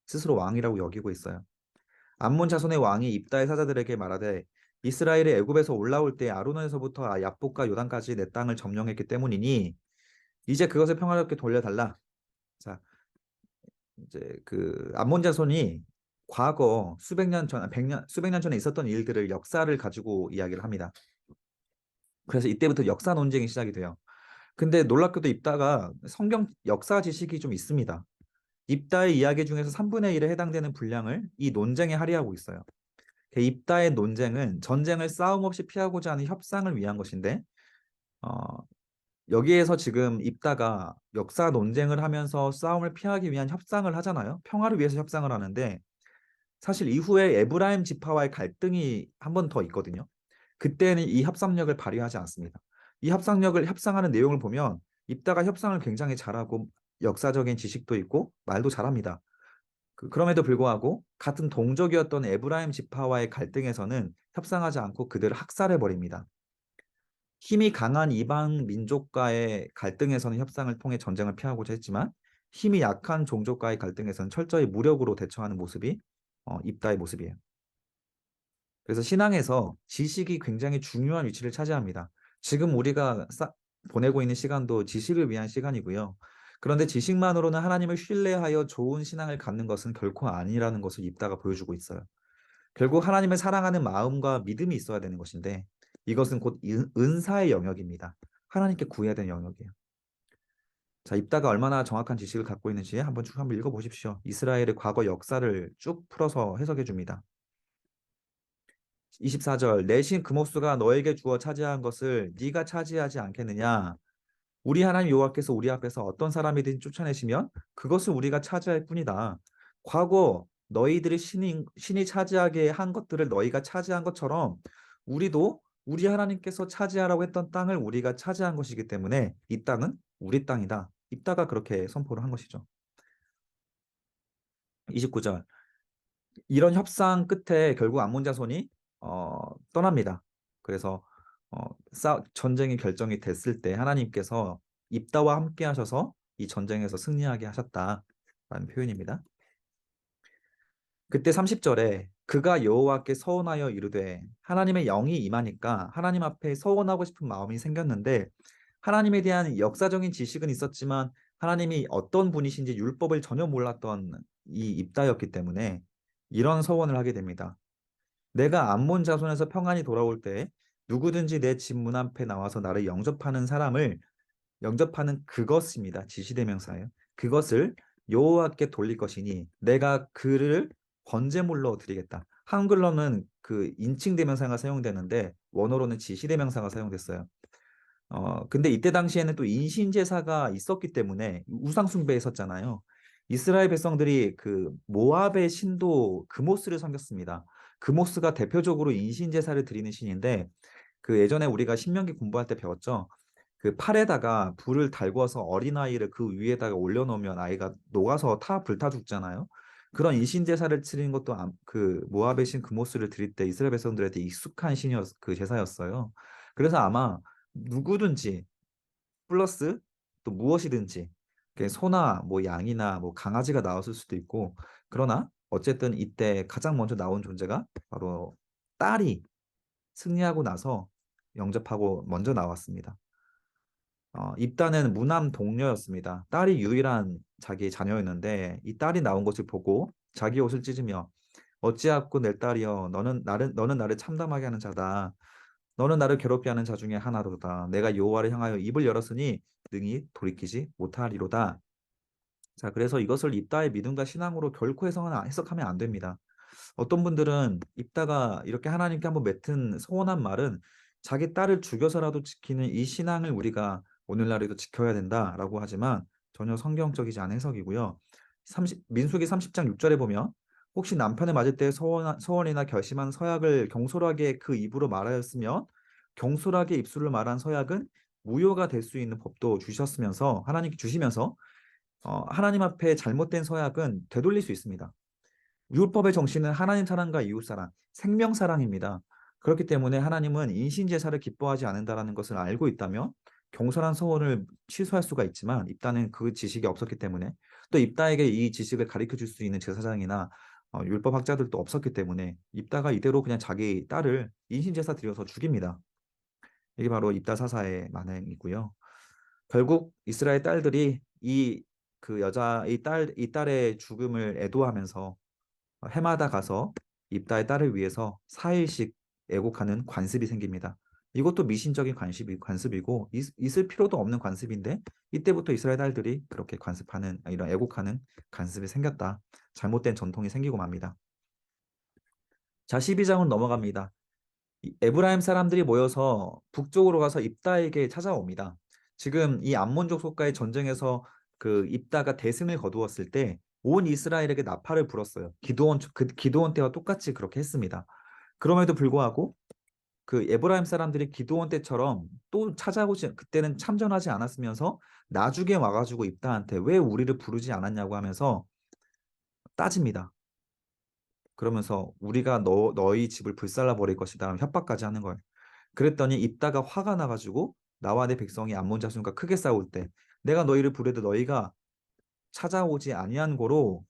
스스로 왕이라고 여기고 있어요. 암몬 자손의 왕이 입다의 사자들에게 말하되 이스라엘이 애굽에서 올라올 때 아르논에서부터 야복과 요단까지 내 땅을 점령했기 때문이니 이제 그것을 평화롭게 돌려달라. 자, 이제 그 암몬 자손이 과거 수백 년 전, 100년, 수백 년 전에 있었던 일들을 역사를 가지고 이야기를 합니다. 그래서 이때부터 역사 논쟁이 시작이 돼요. 근데 놀랍게도 입다가 성경 역사 지식이 좀 있습니다. 입다의 이야기 중에서 3분의 1에 해당되는 분량을 이 논쟁에 할애하고 있어요. 그 입다의 논쟁은 전쟁을 싸움 없이 피하고자 하는 협상을 위한 것인데, 어, 여기에서 지금 입다가 역사 논쟁을 하면서 싸움을 피하기 위한 협상을 하잖아요. 평화를 위해서 협상을 하는데, 사실 이후에 에브라임 지파와의 갈등이 한 번 더 있거든요. 그때는 이 협상력을 발휘하지 않습니다. 이 협상력을 협상하는 내용을 보면 입다가 협상을 굉장히 잘하고 역사적인 지식도 있고 말도 잘합니다. 그럼에도 불구하고 같은 동족이었던 에브라임 지파와의 갈등에서는 협상하지 않고 그들을 학살해 버립니다. 힘이 강한 이방 민족과의 갈등에서는 협상을 통해 전쟁을 피하고자 했지만 힘이 약한 종족과의 갈등에서는 철저히 무력으로 대처하는 모습이 입다의 모습이에요. 그래서 신앙에서 지식이 굉장히 중요한 위치를 차지합니다. 지금 우리가 보내고 있는 시간도 지식을 위한 시간이고요. 그런데 지식만으로는 하나님을 신뢰하여 좋은 신앙을 갖는 것은 결코 아니라는 것을 입다가 보여주고 있어요. 결국 하나님을 사랑하는 마음과 믿음이 있어야 되는 것인데 이것은 곧 은사의 영역입니다. 하나님께 구해야 되는 영역이에요. 자, 입다가 얼마나 정확한 지식을 갖고 있는지 한번 쭉 한번 읽어보십시오. 이스라엘의 과거 역사를 쭉 풀어서 해석해 줍니다. 24절 내 신 그모스가 너에게 주어 차지한 것을 네가 차지하지 않겠느냐? 우리 하나님 여호와께서 우리 앞에서 어떤 사람이든 쫓아내시면 그것을 우리가 차지할 뿐이다. 과거 너희들이 신이 차지하게 한 것들을 너희가 차지한 것처럼 우리도 우리 하나님께서 차지하라고 했던 땅을 우리가 차지한 것이기 때문에 이 땅은 우리 땅이다. 입다가 그렇게 선포를 한 것이죠. 29절 이런 협상 끝에 결국 암몬 자손이 떠납니다. 그래서 전쟁이 결정이 됐을 때 하나님께서 입다와 함께 하셔서 이 전쟁에서 승리하게 하셨다라는 표현입니다. 그때 30절에 그가 여호와께 서원하여 이르되 하나님의 영이 임하니까 하나님 앞에 서원하고 싶은 마음이 생겼는데 하나님에 대한 역사적인 지식은 있었지만 하나님이 어떤 분이신지 율법을 전혀 몰랐던 이 입다였기 때문에 이런 서원을 하게 됩니다. 내가 암몬 자손에서 평안히 돌아올 때 누구든지 내 집 문 앞에 나와서 나를 영접하는 사람을 영접하는 그것입니다. 지시대명사예요. 그것을 여호와께 돌릴 것이니 내가 그를 번제물로 드리겠다. 한글로는 그 인칭대명사가 사용되는데 원어로는 지시대명사가 사용됐어요. 근데 이때 당시에는 또 인신제사가 있었기 때문에 우상숭배에 었잖아요. 이스라엘 백성들이 그 모압의 신도 그모스를 섬겼습니다. 그모스가 대표적으로 인신제사를 드리는 신인데 그 예전에 우리가 신명기 공부할 때 배웠죠. 그 팔에다가 불을 달궈서 어린아이를 그 위에다가 올려놓으면 아이가 녹아서 불타 죽잖아요. 그런 인신제사를 치르는 것도 그 모압의 신 그모스를 드릴 때 이스라엘 백성들한테 익숙한 그 제사였어요. 그래서 아마 누구든지 플러스 또 무엇이든지 소나 뭐 양이나 뭐 강아지가 나왔을 수도 있고 그러나 어쨌든 이때 가장 먼저 나온 존재가 바로 딸이 승리하고 나서 영접하고 먼저 나왔습니다. 입다는 무남 동료였습니다. 딸이 유일한 자기 자녀였는데 이 딸이 나온 것을 보고 자기 옷을 찢으며 어찌하고 내 딸이여 너는 나를 참담하게 하는 자다. 너는 나를 괴롭게 하는 자 중에 하나로다. 내가 여호와를 향하여 입을 열었으니 능히 돌이키지 못하리로다. 자, 그래서 이것을 입다의 믿음과 신앙으로 결코 해석하면 안 됩니다. 어떤 분들은 입다가 이렇게 하나님께 한번 맺은 서원한 말은 자기 딸을 죽여서라도 지키는 이 신앙을 우리가 오늘날에도 지켜야 된다라고 하지만 전혀 성경적이지 않은 해석이고요. 민수기 30장 6절에 보면 혹시 남편을 맞을 때 서원이나 결심한 서약을 경솔하게 그 입으로 말하였으면 경솔하게 입술로 말한 서약은 무효가 될 수 있는 법도 주셨으면서 하나님께 주시면서 하나님 앞에 잘못된 서약은 되돌릴 수 있습니다. 율법의 정신은 하나님 사랑과 이웃 사랑, 생명 사랑입니다. 그렇기 때문에 하나님은 인신제사를 기뻐하지 않는다라는 것을 알고 있다면 경솔한 서원을 취소할 수가 있지만 입다는 그 지식이 없었기 때문에 또 입다에게 이 지식을 가르쳐 줄 수 있는 제사장이나 율법 학자들도 없었기 때문에 입다가 이대로 그냥 자기 딸을 인신제사 드려서 죽입니다. 이게 바로 입다 사사의 만행이고요. 결국 이스라엘 딸들이 이 딸의 죽음을 애도하면서 해마다 가서 입다의 딸을 위해서 4일씩 애곡하는 관습이 생깁니다. 이것도 미신적인 관습이고 있을 필요도 없는 관습인데 이때부터 이스라엘 딸들이 그렇게 관습하는 이런 애곡하는 관습이 생겼다. 잘못된 전통이 생기고 맙니다. 자, 12장으로 넘어갑니다. 에브라임 사람들이 모여서 북쪽으로 가서 입다에게 찾아옵니다. 지금 이 암몬족 속과의 전쟁에서 그 입다가 대승을 거두었을 때 온 이스라엘에게 나팔을 불었어요. 기드온 때와 똑같이 그렇게 했습니다. 그럼에도 불구하고 그 에브라임 사람들이 기드온 때처럼 또 찾아오지 그때는 참전하지 않았으면서 나중에 와가지고 입다한테 왜 우리를 부르지 않았냐고 하면서 따집니다. 그러면서 우리가 너희 집을 불살라 버릴 것이다 라는 협박까지 하는 거예요. 그랬더니 입다가 화가 나가지고 나와 내 백성이 암몬 자손과 크게 싸울 때 내가 너희를 부르되 너희가 찾아오지 아니한 고로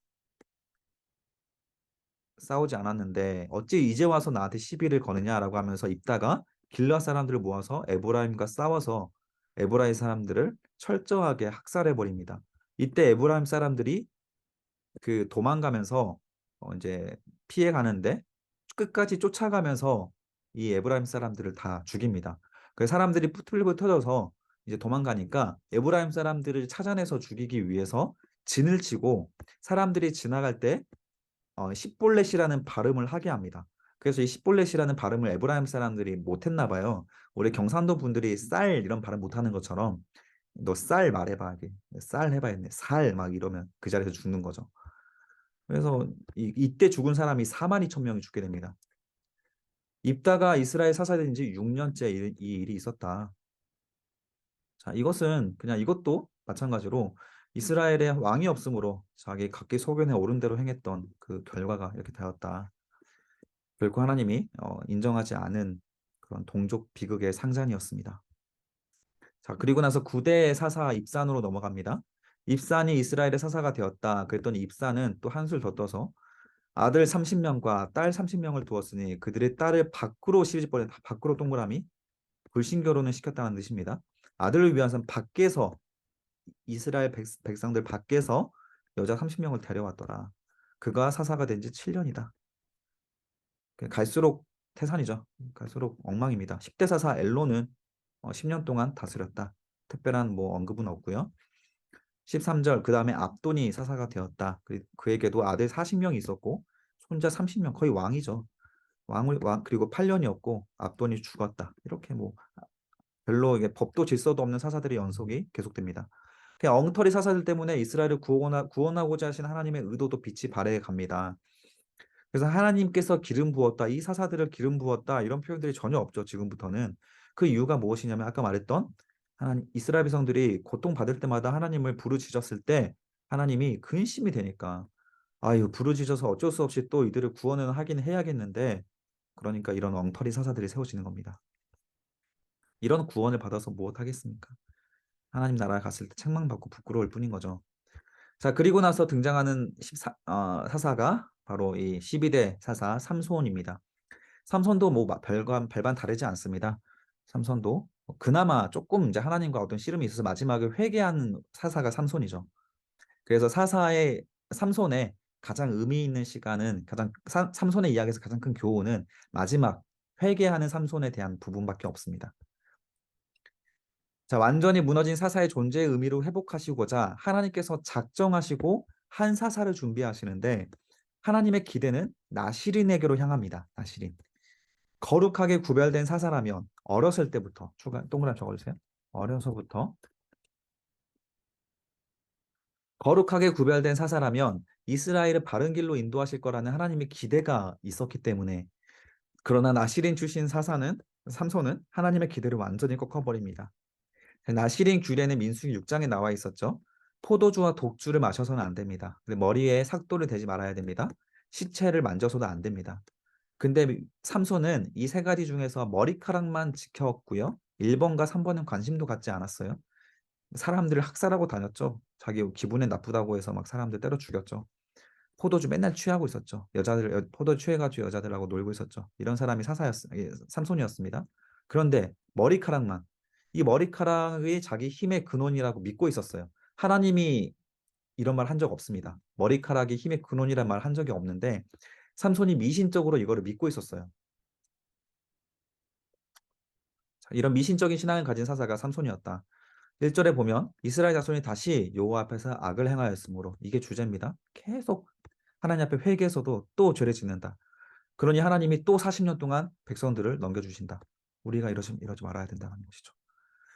싸우지 않았는데 어찌 이제 와서 나한테 시비를 거느냐라고 하면서 입다가 길라 사람들을 모아서 에브라임과 싸워서 에브라임 사람들을 철저하게 학살해 버립니다. 이때 에브라임 사람들이 그 도망가면서 이제 피해 가는데 끝까지 쫓아가면서 이 에브라임 사람들을 다 죽입니다. 그 사람들이 풀불 터져서 이제 도망가니까 에브라임 사람들을 찾아내서 죽이기 위해서 진을 치고 사람들이 지나갈 때 십볼렛이라는 발음을 하게 합니다. 그래서 이 십볼렛이라는 발음을 에브라임 사람들이 못했나 봐요. 우리 경상도 분들이 쌀 이런 발음 못하는 것처럼 너 쌀 말해봐. 쌀 해봐야겠네. 살 막 이러면 그 자리에서 죽는 거죠. 그래서 이때 죽은 사람이 4만 2천 명이 죽게 됩니다. 입다가 이스라엘 사사된 지 6년째 이 일이 있었다. 자, 이것은 그냥 이것도 마찬가지로 이스라엘의 왕이 없으므로 자기 각기 소견에 옳은 대로 행했던 그 결과가 이렇게 되었다. 결코 하나님이 인정하지 않은 그런 동족 비극의 상잔이었습니다. 자, 그리고 나서 9대 사사 입산으로 넘어갑니다. 입산이 이스라엘의 사사가 되었다. 그랬더니 입산은 또 한술 더 떠서 아들 30명과 딸 30명을 두었으니 그들의 딸을 밖으로 시집보내 밖으로 동그라미 불신결혼을 시켰다는 뜻입니다. 아들을 위해서는 밖에서 이스라엘 백성들 밖에서 여자 30명을 데려왔더라. 그가 사사가 된 지 7년이다. 갈수록 태산이죠. 갈수록 엉망입니다. 10대 사사 엘로는 10년 동안 다스렸다. 특별한 뭐 언급은 없고요. 13절 그 다음에 압돈이 사사가 되었다. 그에게도 아들 40명이 있었고 손자 30명 거의 왕이죠. 그리고 8년이었고 압돈이 죽었다. 이렇게 뭐 별로 이게 법도 질서도 없는 사사들의 연속이 계속됩니다. 그냥 엉터리 사사들 때문에 이스라엘을 구원하고자 하신 하나님의 의도도 빛이 발해 갑니다. 그래서 하나님께서 기름 부었다, 이 사사들을 기름 부었다 이런 표현들이 전혀 없죠. 지금부터는 그 이유가 무엇이냐면 아까 말했던 하나님 이스라엘 백성들이 고통받을 때마다 하나님을 부르짖었을 때 하나님이 근심이 되니까 아유 부르짖어서 어쩔 수 없이 또 이들을 구원은 하긴 해야겠는데 그러니까 이런 엉터리 사사들이 세워지는 겁니다. 이런 구원을 받아서 무엇 하겠습니까? 하나님 나라에 갔을 때 책망받고 부끄러울 뿐인 거죠. 자, 그리고 나서 등장하는 사사가 바로 이 12대 사사 삼손입니다. 삼손도 뭐 별반 다르지 않습니다. 삼손도 그나마 조금 이제 하나님과 어떤 씨름이 있어서 마지막에 회개하는 사사가 삼손이죠. 그래서 삼손의 가장 의미 있는 시간은 삼손의 이야기에서 가장 큰 교훈은 마지막 회개하는 삼손에 대한 부분밖에 없습니다. 자, 완전히 무너진 사사의 존재의 의미를 회복하시고자 하나님께서 작정하시고 한 사사를 준비하시는데 하나님의 기대는 나시린에게로 향합니다. 나시린. 거룩하게 구별된 사사라면 어렸을 때부터 동그라미 적어주세요. 어려서부터 거룩하게 구별된 사사라면 이스라엘을 바른 길로 인도하실 거라는 하나님의 기대가 있었기 때문에 그러나 나시린 출신 삼손은 하나님의 기대를 완전히 꺾어버립니다. 나시린 규례는 민수기 6장에 나와 있었죠. 포도주와 독주를 마셔서는 안 됩니다. 머리에 삭도를 대지 말아야 됩니다. 시체를 만져서도 안 됩니다. 근데 삼손은 이 세 가지 중에서 머리카락만 지켰고요. 1번과 3번은 관심도 갖지 않았어요. 사람들을 학살하고 다녔죠. 자기 기분에 나쁘다고 해서 막 사람들 때려 죽였죠. 포도주 맨날 취하고 있었죠. 포도 취해가지고 여자들하고 놀고 있었죠. 이런 사람이 삼손이었습니다. 그런데 이 머리카락이 자기 힘의 근원이라고 믿고 있었어요. 하나님이 이런 말 한 적 없습니다. 머리카락이 힘의 근원이란 말 한 적이 없는데 삼손이 미신적으로 이거를 믿고 있었어요. 자, 이런 미신적인 신앙을 가진 사사가 삼손이었다. 1절에 보면 이스라엘 자손이 다시 여호와 앞에서 악을 행하였으므로 이게 주제입니다. 계속 하나님 앞에 회개해서도 또 죄를 짓는다. 그러니 하나님이 또 40년 동안 백성들을 넘겨주신다. 우리가 이러지 말아야 된다는 것이죠.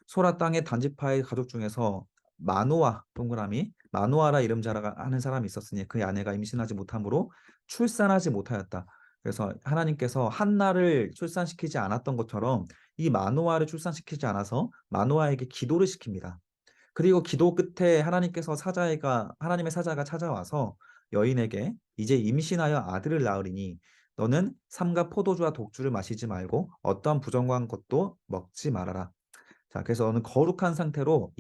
소라 땅의 단지파의 가족 중에서 마노아 동그라미 마노아라 이름 자라하는 사람이 있었으니 그의 아내가 임신하지 못함으로 출산하지 못하였다. 그래서 하나님께서 한나를 출산시키지 않았던 것처럼 이 마노아를 출산시키지 않아서 마노아에게 기도를 시킵니다. 그리고 기도 끝에 하나님의 사자가 찾아와서 여인에게 이제 임신하여 아들을 낳으리니 너는 삼가 포도주와 독주를 마시지 말고 어떠한 부정한 것도 먹지 말아라. 자, 그래서 너는 거룩한 상태로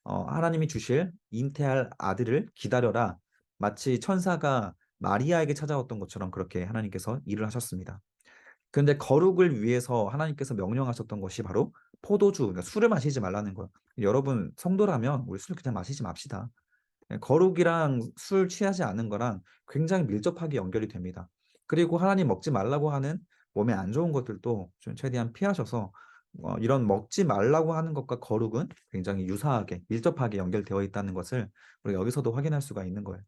하나님이 주실 잉태할 아들을 기다려라. 마치 천사가 마리아에게 찾아왔던 것처럼 그렇게 하나님께서 일을 하셨습니다. 그런데 거룩을 위해서 하나님께서 명령하셨던 것이 바로 포도주, 그러니까 술을 마시지 말라는 거예요. 여러분, 성도라면 우리 술 그냥 마시지 맙시다. 거룩이랑 술 취하지 않는 거랑 굉장히 밀접하게 연결이 됩니다. 그리고 하나님 먹지 말라고 하는 몸에 안 좋은 것들도 좀 최대한 피하셔서 이런 먹지 말라고 하는 것과 거룩은 굉장히 유사하게 밀접하게 연결되어 있다는 것을 우리가 여기서도 확인할 수가 있는 거예요.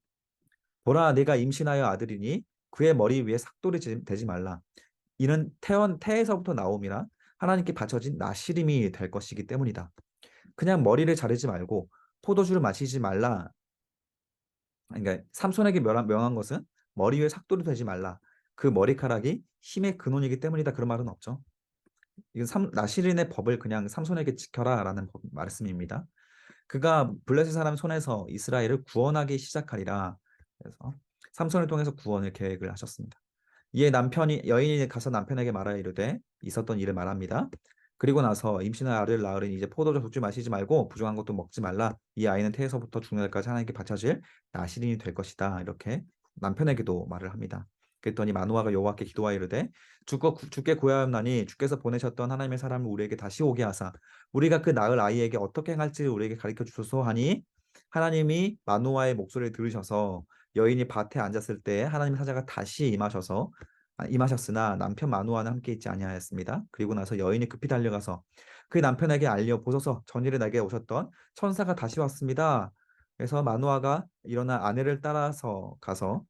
보라, 내가 임신하여 아들이니 그의 머리 위에 삭돌이 되지 말라. 이는 태에서부터 나옴이라 하나님께 바쳐진 나시림이 될 것이기 때문이다. 그냥 머리를 자르지 말고 포도주를 마시지 말라. 그러니까 삼손에게 명한 것은 머리 위에 삭돌이 되지 말라. 그 머리카락이 힘의 근원이기 때문이다. 그런 말은 없죠. 이건 나시린의 법을 그냥 삼손에게 지켜라라는 말씀입니다. 그가 블레셋 사람 손에서 이스라엘을 구원하기 시작하리라. 그래서 삼손을 통해서 구원을 계획을 하셨습니다. 이에 여인이 가서 남편에게 말하여 이르되 있었던 일을 말합니다. 그리고 나서 임신한 아들을 낳으니 이제 포도주 독주 마시지 말고 부정한 것도 먹지 말라. 이 아이는 태에서부터 죽는 날까지 하나님께 바쳐질 나시린이 될 것이다. 이렇게 남편에게도 말을 합니다. 그랬더니 마노아가 여호와께 기도하여 이르되 주께 구하옵나니 주께서 보내셨던 하나님의 사람을 우리에게 다시 오게 하사 우리가 그 낳을 아이에게 어떻게 행할지 우리에게 가르쳐 주소서 하니 하나님이 마노아의 목소리를 들으셔서 여인이 밭에 앉았을 때 하나님의 사자가 다시 임하셨으나 남편 마노아는 함께 있지 아니하였습니다. 그리고 나서 여인이 급히 달려가서 그 남편에게 알려 보소서 전일에 내게 오셨던 천사가 다시 왔습니다. 그래서 마노아가 일어나 아내를 따라서 가서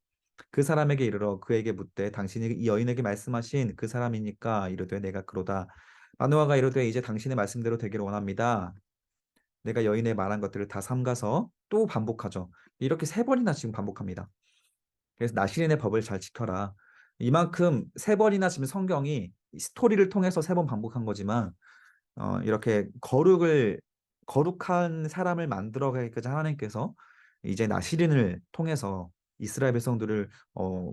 그 사람에게 이르러 그에게 묻되 당신이 이 여인에게 말씀하신 그 사람이니까 이르되 내가 그러다. 마노아가 이르되 이제 당신의 말씀대로 되기를 원합니다. 내가 여인의 말한 것들을 다 삼가서 또 반복하죠. 이렇게 3번이나 지금 반복합니다. 그래서 나시린의 법을 잘 지켜라. 이만큼 3번이나 지금 성경이 스토리를 통해서 3번 반복한 거지만 이렇게 거룩한 사람을 만들어가기까지 하나님께서 이제 나시린을 통해서 이스라엘 백성들을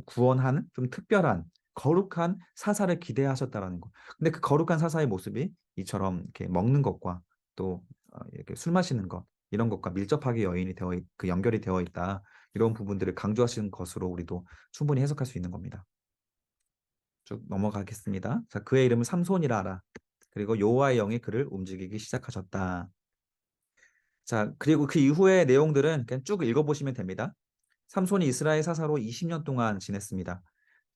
구원하는 좀 특별한 거룩한 사사를 기대하셨다라는 거. 근데 그 거룩한 사사의 모습이 이처럼 이렇게 먹는 것과 또 이렇게 술 마시는 것 이런 것과 밀접하게 그 연결이 되어 있다. 이런 부분들을 강조하시는 것으로 우리도 충분히 해석할 수 있는 겁니다. 쭉 넘어가겠습니다. 자, 그의 이름은 삼손이라 하라. 그리고 여호와의 영이 그를 움직이기 시작하셨다. 자, 그리고 그 이후의 내용들은 그냥 쭉 읽어보시면 됩니다. 삼손이 이스라엘 사사로 20년 동안 지냈습니다.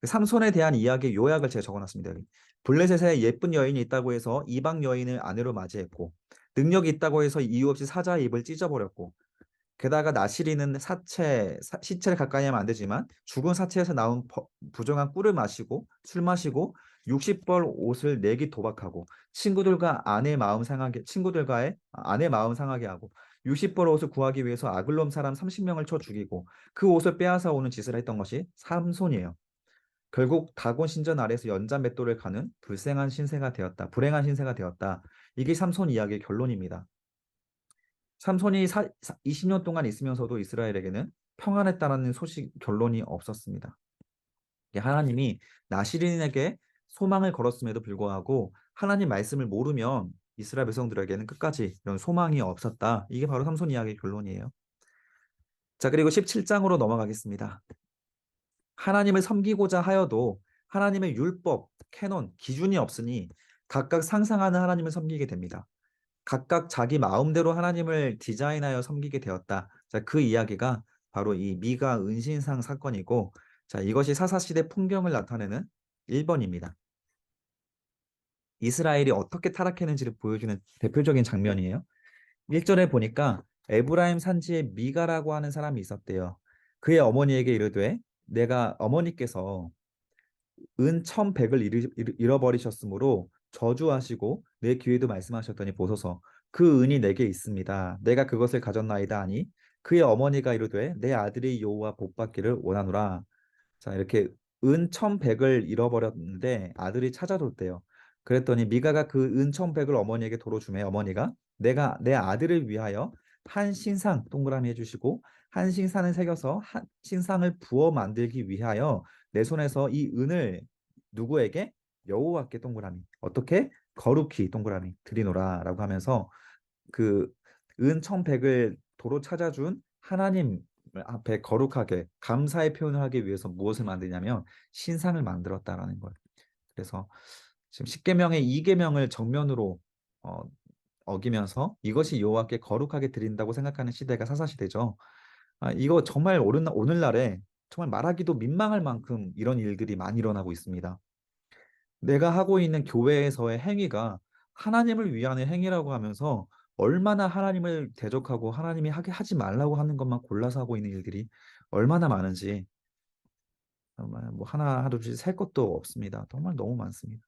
그 삼손에 대한 이야기 요약을 제가 적어놨습니다. 여기. 블레셋에 예쁜 여인이 있다고 해서 이방 여인을 아내로 맞이했고 능력이 있다고 해서 이유 없이 사자의 입을 찢어버렸고 게다가 나시리는 시체를 가까이 하면 안 되지만 죽은 사체에서 나온 부정한 꿀을 마시고 술 마시고 60벌 옷을 내기 도박하고 친구들과의 아내 마음 상하게 하고 60벌 옷을 구하기 위해서 아글롬 사람 30명을 쳐 죽이고 그 옷을 빼앗아 오는 짓을 했던 것이 삼손이에요. 결국 다곤 신전 아래에서 연자 맷돌을 가는 불행한 신세가 되었다. 이게 삼손 이야기의 결론입니다. 삼손이 20년 동안 있으면서도 이스라엘에게는 평안했다라는 결론이 없었습니다. 하나님이 나시린에게 소망을 걸었음에도 불구하고 하나님 말씀을 모르면 이스라엘 백성들에게는 끝까지 이런 소망이 없었다. 이게 바로 삼손 이야기의 결론이에요. 자, 그리고 17장으로 넘어가겠습니다. 하나님을 섬기고자 하여도 하나님의 율법, 캐논, 기준이 없으니 각각 상상하는 하나님을 섬기게 됩니다. 각각 자기 마음대로 하나님을 디자인하여 섬기게 되었다. 자, 그 이야기가 바로 이 미가 은신상 사건이고, 자, 이것이 사사시대 풍경을 나타내는 1번입니다. 이스라엘이 어떻게 타락했는지를 보여주는 대표적인 장면이에요. 1절에 보니까 에브라임 산지에 미가라고 하는 사람이 있었대요. 그의 어머니에게 이르되 내가 어머니께서 은 1,100을 잃어버리셨으므로 저주하시고 내 기회도 말씀하셨더니 보소서 그 은이 내게 있습니다. 내가 그것을 가졌나이다 하니 그의 어머니가 이르되 내 아들이 여호와 복받기를 원하노라. 자, 이렇게 은 1,100을 잃어버렸는데 아들이 찾아줬대요. 그랬더니 미가가 그 은 1,100을 어머니에게 도로 주매 어머니가 내가 내 아들을 위하여 한 신상 동그라미 해주시고 한 신상을 새겨서 한 신상을 부어 만들기 위하여 내 손에서 이 은을 누구에게 여호와께 동그라미 어떻게 거룩히 동그라미 드리노라라고 하면서 그 은 1,100을 도로 찾아준 하나님 앞에 거룩하게 감사의 표현을 하기 위해서 무엇을 만드냐면 신상을 만들었다라는 거예요. 그래서 지금 10계명의 2계명을 정면으로 어, 어기면서 이것이 여호와께 거룩하게 드린다고 생각하는 시대가 사사시대죠. 이거 정말 오늘날에 정말 말하기도 민망할 만큼 이런 일들이 많이 일어나고 있습니다. 내가 하고 있는 교회에서의 행위가 하나님을 위한 행위라고 하면서 얼마나 하나님을 대적하고 하나님이 하게 하지 말라고 하는 것만 골라서 하고 있는 일들이 얼마나 많은지 정말 뭐 하나 하루씩 셀 것도 없습니다. 정말 너무 많습니다.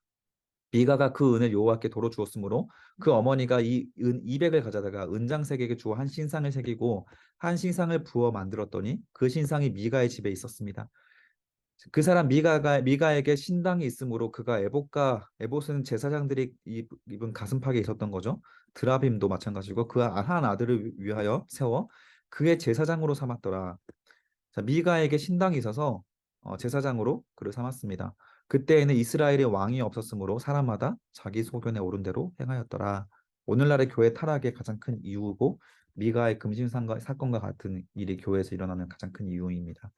미가가 그 은을 여호와께 도로 주었으므로 그 어머니가 이 은 200을 가져다가 은장색에게 주어 한 신상을 새기고 한 신상을 부어 만들었더니 그 신상이 미가의 집에 있었습니다. 그 사람 미가에게 신당이 있으므로 그가 에봇은 제사장들이 입은 가슴팍에 있었던 거죠. 드라빔도 마찬가지고 그 한 아들을 위하여 세워 그의 제사장으로 삼았더라. 자, 미가에게 신당이 있어서 제사장으로 그를 삼았습니다. 그때에는 이스라엘의 왕이 없었으므로 사람마다 자기 소견에 오른 대로 행하였더라. 오늘날의 교회 타락의 가장 큰 이유고 미가의 사건과 같은 일이 교회에서 일어나는 가장 큰 이유입니다.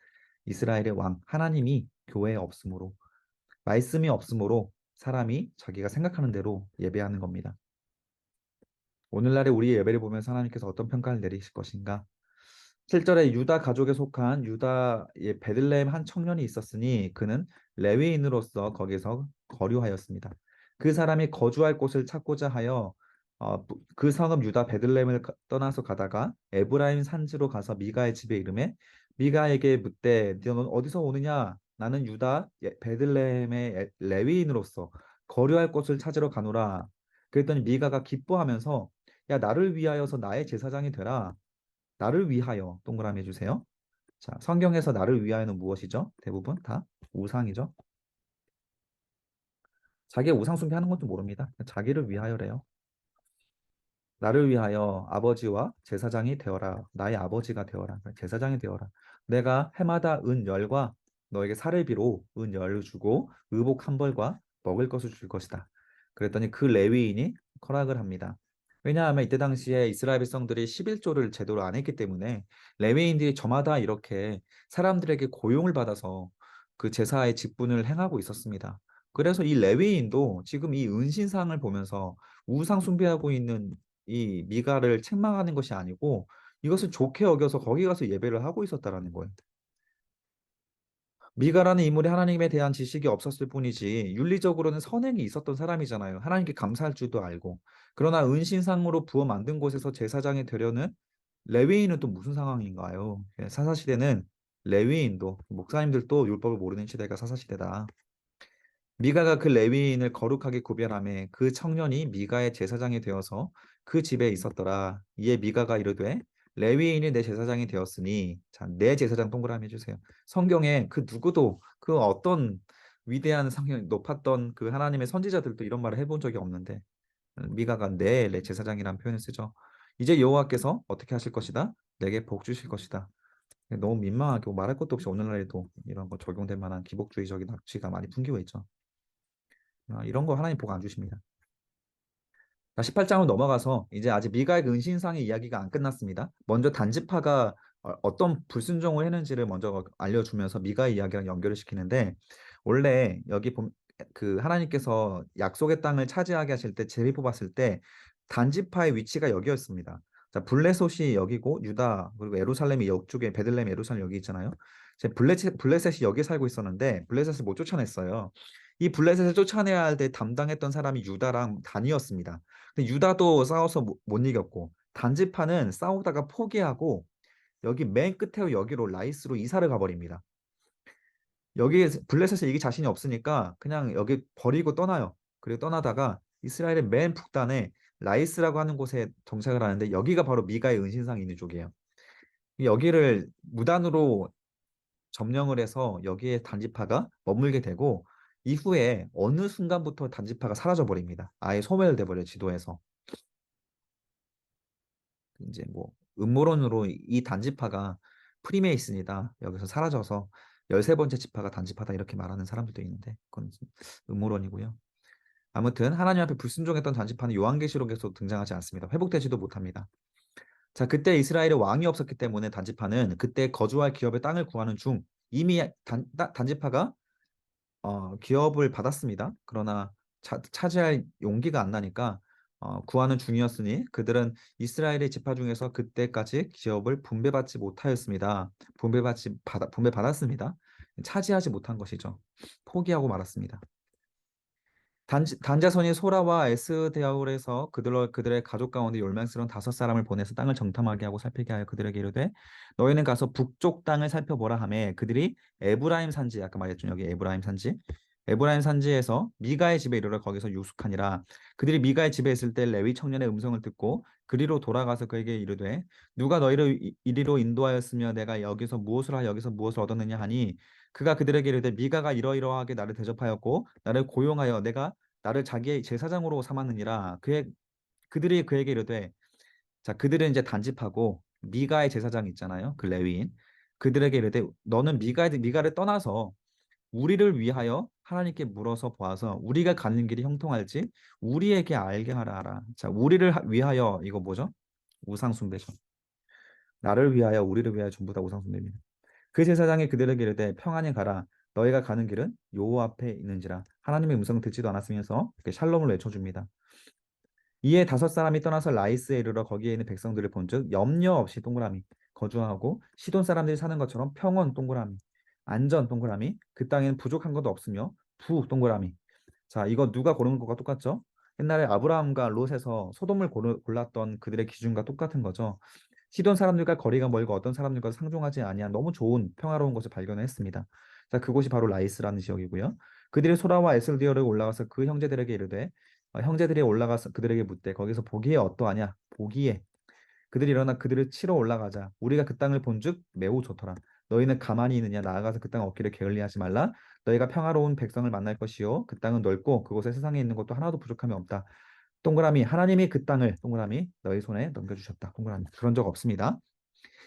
이스라엘의 왕 하나님이 교회에 없으므로 말씀이 없으므로 사람이 자기가 생각하는 대로 예배하는 겁니다. 오늘날의 우리의 예배를 보면서 하나님께서 어떤 평가를 내리실 것인가? 7절에 유다 가족에 속한 유다의 베들레헴 한 청년이 있었으니 그는 레위인으로서 거기서 거류하였습니다. 그 사람이 거주할 곳을 찾고자 하여 그 성읍 유다 베들레헴을 떠나서 가다가 에브라임 산지로 가서 미가의 집에 이르매 미가에게 묻되 너는 어디서 오느냐? 나는 유다 베들레헴의 레위인으로서 거류할 곳을 찾으러 가노라. 그랬더니 미가가 기뻐하면서 야 나를 위하여서 나의 제사장이 되라. 나를 위하여 동그라미 해주세요. 자, 성경에서 나를 위하여는 무엇이죠? 대부분 다 우상이죠. 자기의 우상 숭배하는 것도 모릅니다. 자기를 위하여래요. 나를 위하여 아버지와 제사장이 되어라. 나의 아버지가 되어라. 제사장이 되어라. 내가 해마다 은 열과 너에게 사례비로 은 열을 주고 의복 한 벌과 먹을 것을 줄 것이다. 그랬더니 그 레위인이 허락을 합니다. 왜냐하면 이때 당시에 이스라엘 백성들이 11조를 제대로 안 했기 때문에 레위인들이 저마다 이렇게 사람들에게 고용을 받아서 그 제사의 직분을 행하고 있었습니다. 그래서 이 레위인도 지금 이 은신상을 보면서 우상 숭배하고 있는 이 미가를 책망하는 것이 아니고 이것을 좋게 여겨서 거기 가서 예배를 하고 있었다라는 거예요. 미가라는 인물이 하나님에 대한 지식이 없었을 뿐이지 윤리적으로는 선행이 있었던 사람이잖아요. 하나님께 감사할 줄도 알고. 그러나 은신상으로 부어 만든 곳에서 제사장이 되려는 레위인은 또 무슨 상황인가요? 사사시대는 레위인도 목사님들도 율법을 모르는 시대가 사사시대다. 미가가 그 레위인을 거룩하게 구별하며 그 청년이 미가의 제사장이 되어서 그 집에 있었더라. 이에 미가가 이르되 레위인이 내 제사장이 되었으니 자, 내 제사장 동그라미 해주세요. 성경에 그 누구도 그 어떤 위대한 성경 높았던 그 하나님의 선지자들도 이런 말을 해본 적이 없는데 미가가 내 제사장이라는 표현을 쓰죠. 이제 여호와께서 어떻게 하실 것이다? 내게 복 주실 것이다. 너무 민망하게 말할 것도 없이 오늘날에도 이런 거 적용될 만한 기복주의적인 낙취가 많이 풍기고 있죠. 이런 거 하나님 복 안 주십니다. 자, 18장으로 넘어가서 이제 아직 미가의 은신상의 이야기가 안 끝났습니다. 먼저 단지파가 어떤 불순종을 했는지를 먼저 알려주면서 미가의 이야기랑 연결을 시키는데 원래 여기 그 하나님께서 약속의 땅을 차지하게 하실 때 제비 뽑았을 때 단지파의 위치가 여기였습니다. 자, 블레셋이 여기고 유다 그리고 예루살렘이 옆쪽에 베들레헴 예루살렘 여기 있잖아요. 블레셋이 여기 살고 있었는데 블레셋을 못 쫓아냈어요. 이 블레셋을 쫓아내야 할 때 담당했던 사람이 유다랑 단이었습니다. 근데 유다도 싸워서 못 이겼고 단지파는 싸우다가 포기하고 여기 맨 끝에 여기로 라이스로 이사를 가버립니다. 여기 블레셋에 이기 자신이 없으니까 그냥 여기 버리고 떠나요. 그리고 떠나다가 이스라엘의 맨 북단에 라이스라고 하는 곳에 정착을 하는데 여기가 바로 미가의 은신상이 있는 쪽이에요. 여기를 무단으로 점령을 해서 여기에 단지파가 머물게 되고 이후에 어느 순간부터 단지파가 사라져 버립니다. 아예 소멸돼 버려요, 지도에서. 이제 뭐 음모론으로 이 단지파가 프리메이슨이다. 여기서 사라져서 13번째 지파가 단지파다 이렇게 말하는 사람들도 있는데 그건 음모론이고요. 아무튼 하나님 앞에 불순종했던 단지파는 요한계시록에서 등장하지 않습니다. 회복되지도 못합니다. 자, 그때 이스라엘에 왕이 없었기 때문에 단지파는 그때 거주할 기업의 땅을 구하는 중 이미 단지파가 기업을 받았습니다. 그러나 차지할 용기가 안 나니까 구하는 중이었으니 그들은 이스라엘의 지파 중에서 그때까지 기업을 분배받지 못하였습니다. 분배받았습니다. 차지하지 못한 것이죠. 포기하고 말았습니다. 단자손이 소라와 에스대아울에서 그들의 가족 가운데 열명스러운 5사람을 보내서 땅을 정탐하게 하고 살피게 하여 그들에게 이르되 너희는 가서 북쪽 땅을 살펴보라 하매 그들이 에브라임 산지 아까 말했죠 여기 에브라임 산지에서 미가의 집에 이르러 거기서 유숙하니라. 그들이 미가의 집에 있을 때 레위 청년의 음성을 듣고 그리로 돌아가서 그에게 이르되 누가 너희를 이리로 인도하였으며 내가 여기서 무엇을 하여 여기서 무엇을 얻었느냐 하니 그가 그들에게 이르되 미가가 이러이러하게 나를 대접하였고 나를 고용하여 내가 나를 자기의 제사장으로 삼았느니라. 그들이 그에게 이르되 자 그들은 이제 단집하고 미가의 제사장 있잖아요. 그 레위인. 그들에게 이르되 너는 미가를 떠나서 우리를 위하여 하나님께 물어서 보아서 우리가 가는 길이 형통할지 우리에게 알게 하라. 자, 위하여 이거 뭐죠? 우상 숭배죠. 나를 위하여 우리를 위하여 전부 다 우상 숭배입니다. 그 제사장이 그들에게 이르되 평안히 가라. 너희가 가는 길은 여호와 앞에 있는지라. 하나님의 음성을 듣지도 않았으면서 이렇게 샬롬을 외쳐줍니다. 이에 5사람이 떠나서 라이스에 이르러 거기에 있는 백성들을 본즉 염려 없이 동그라미 거주하고 시돈 사람들이 사는 것처럼 평온 동그라미 안전 동그라미 그 땅에는 부족한 것도 없으며 부 동그라미. 자, 이거 누가 고르는 것과 똑같죠? 옛날에 아브라함과 롯에서 소돔을 골랐던 그들의 기준과 똑같은 거죠. 시돈 사람들과 거리가 멀고 어떤 사람들과 상종하지 아니한 너무 좋은 평화로운 것을 발견했습니다. 자, 그곳이 바로 라이스라는 지역이고요. 그들이 소라와 에슬디어를 올라가서 그 형제들에게 이르되 형제들이 올라가서 그들에게 묻되 거기서 보기에 어떠하냐? 보기에 그들이 일어나 그들을 치러 올라가자. 우리가 그 땅을 본즉 매우 좋더라. 너희는 가만히 있느냐? 나아가서 그 땅 얻기를 게을리하지 말라. 너희가 평화로운 백성을 만날 것이요 그 땅은 넓고 그곳에 세상에 있는 것도 하나도 부족함이 없다. 동그라미 하나님이 그 땅을 동그라미 너희 손에 넘겨주셨다. 동그라미 그런 적 없습니다.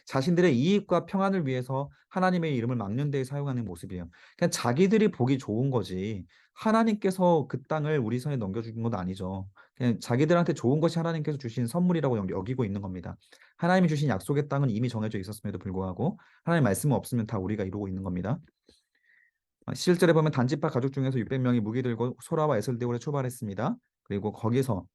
자신들의 이익과 평안을 위해서 하나님의 이름을 막는 데 사용하는 모습이에요. 그냥 자기들이 보기 좋은 거지. 하나님께서 그 땅을 우리 손에 넘겨주는 건 아니죠. 그냥 자기들한테 좋은 것이 하나님께서 주신 선물이라고 여기고 있는 겁니다. 하나님이 주신 약속의 땅은 이미 정해져 있었음에도 불구하고 하나님 말씀 없으면 다 우리가 이루고 있는 겁니다. 실제로 보면 단지파 가족 중에서 600명이 무기 들고 소라와 에슬대올에 출발했습니다. 그리고 거기서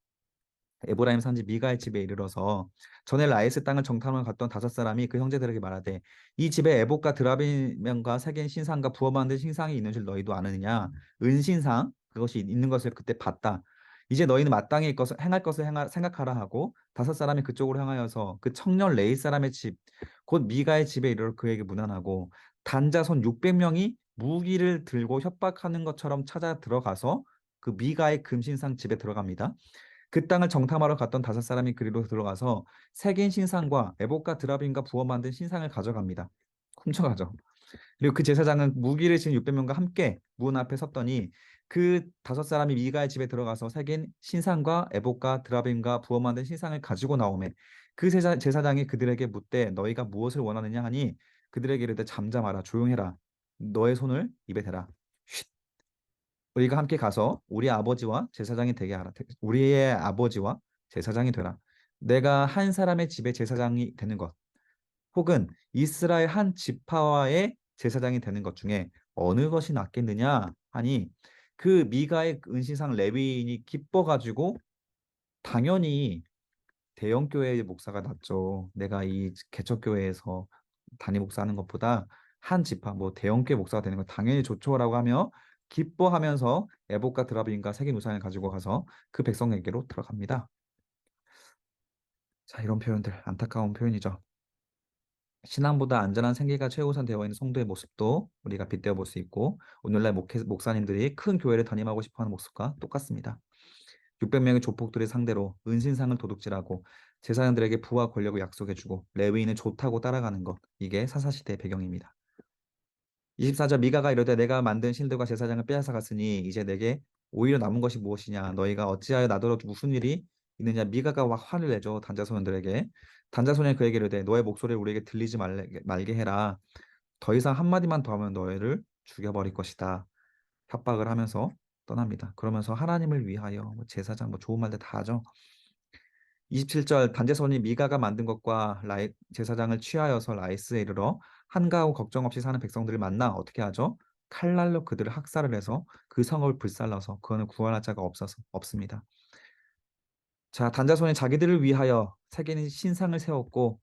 에브라임 산지 미가의 집에 이르러서 전에 라이스 땅을 정탐을 갔던 5사람이 그 형제들에게 말하되 이 집에 에봇과 드라비명과 새긴 신상과 부어 만든 신상이 있는 줄 너희도 아느냐 은신상 그것이 있는 것을 그때 봤다. 이제 너희는 마땅히 행할 것을 생각하라 하고 5사람이 그쪽으로 향하여서 그 청년 레이 사람의 집 곧 미가의 집에 이르러 그에게 문안하고 단자손 600명이 무기를 들고 협박하는 것처럼 찾아 들어가서 그 미가의 금신상 집에 들어갑니다. 그 땅을 정탐하러 갔던 5사람이 그리로 들어가서 새긴 신상과 에봇과 드라빔과 부어 만든 신상을 가져갑니다. 훔쳐가죠. 그리고 그 제사장은 무기를 지닌 600명과 함께 문 앞에 섰더니 그 5사람이 미가의 집에 들어가서 새긴 신상과 에봇과 드라빔과 부어 만든 신상을 가지고 나오매 그 제사장이 그들에게 묻되 너희가 무엇을 원하느냐 하니 그들에게 이르되 잠잠하라 조용해라 너의 손을 입에 대라 우리가 함께 가서 우리의 아버지와 제사장이 되라. 내가 한 사람의 집의 제사장이 되는 것, 혹은 이스라엘 한 지파와의 제사장이 되는 것 중에 어느 것이 낫겠느냐 하니 그 미가의 은신상 레위인이 기뻐가지고 당연히 대형 교회의 목사가 낫죠. 내가 이 개척교회에서 단임 목사하는 것보다 한 지파 뭐 대형 교회 목사가 되는 건 당연히 좋죠라고 하며 기뻐하면서 에봇과 드라빔과 색인 우상을 가지고 가서 그 백성에게로 들어갑니다. 자, 이런 표현들 안타까운 표현이죠. 신앙보다 안전한 생계가 최우선 되어 있는 성도의 모습도 우리가 빗대어 볼 수 있고 오늘날 목사님들이 큰 교회를 담임하고 싶어하는 모습과 똑같습니다. 600명의 조폭들을 상대로 은신상을 도둑질하고 제사장들에게 부와 권력을 약속해주고 레위인은 좋다고 따라가는 것, 이게 사사시대의 배경입니다. 24절 미가가 이르되 내가 만든 신들과 제사장을 빼앗아 갔으니 이제 내게 오히려 남은 것이 무엇이냐 너희가 어찌하여 나더러 무슨 일이 있느냐. 미가가 막 화를 내죠. 단자손들에게. 단자손이 그에게 이르되 너의 목소리를 우리에게 들리지 말게 해라. 더 이상 한마디만 더 하면 너희를 죽여버릴 것이다. 협박을 하면서 떠납니다. 그러면서 하나님을 위하여 뭐 제사장 뭐 좋은 말들 다 하죠. 27절 단제손이 미가가 만든 것과 제사장을 취하여서 라이스에 이르러 한가하고 걱정 없이 사는 백성들을 만나 어떻게 하죠? 칼날로 그들을 학살을 해서 그 성을 불살라서 그거는 구원할 자가 없습니다. 자, 단자손이 자기들을 위하여 새기는 신상을 세웠고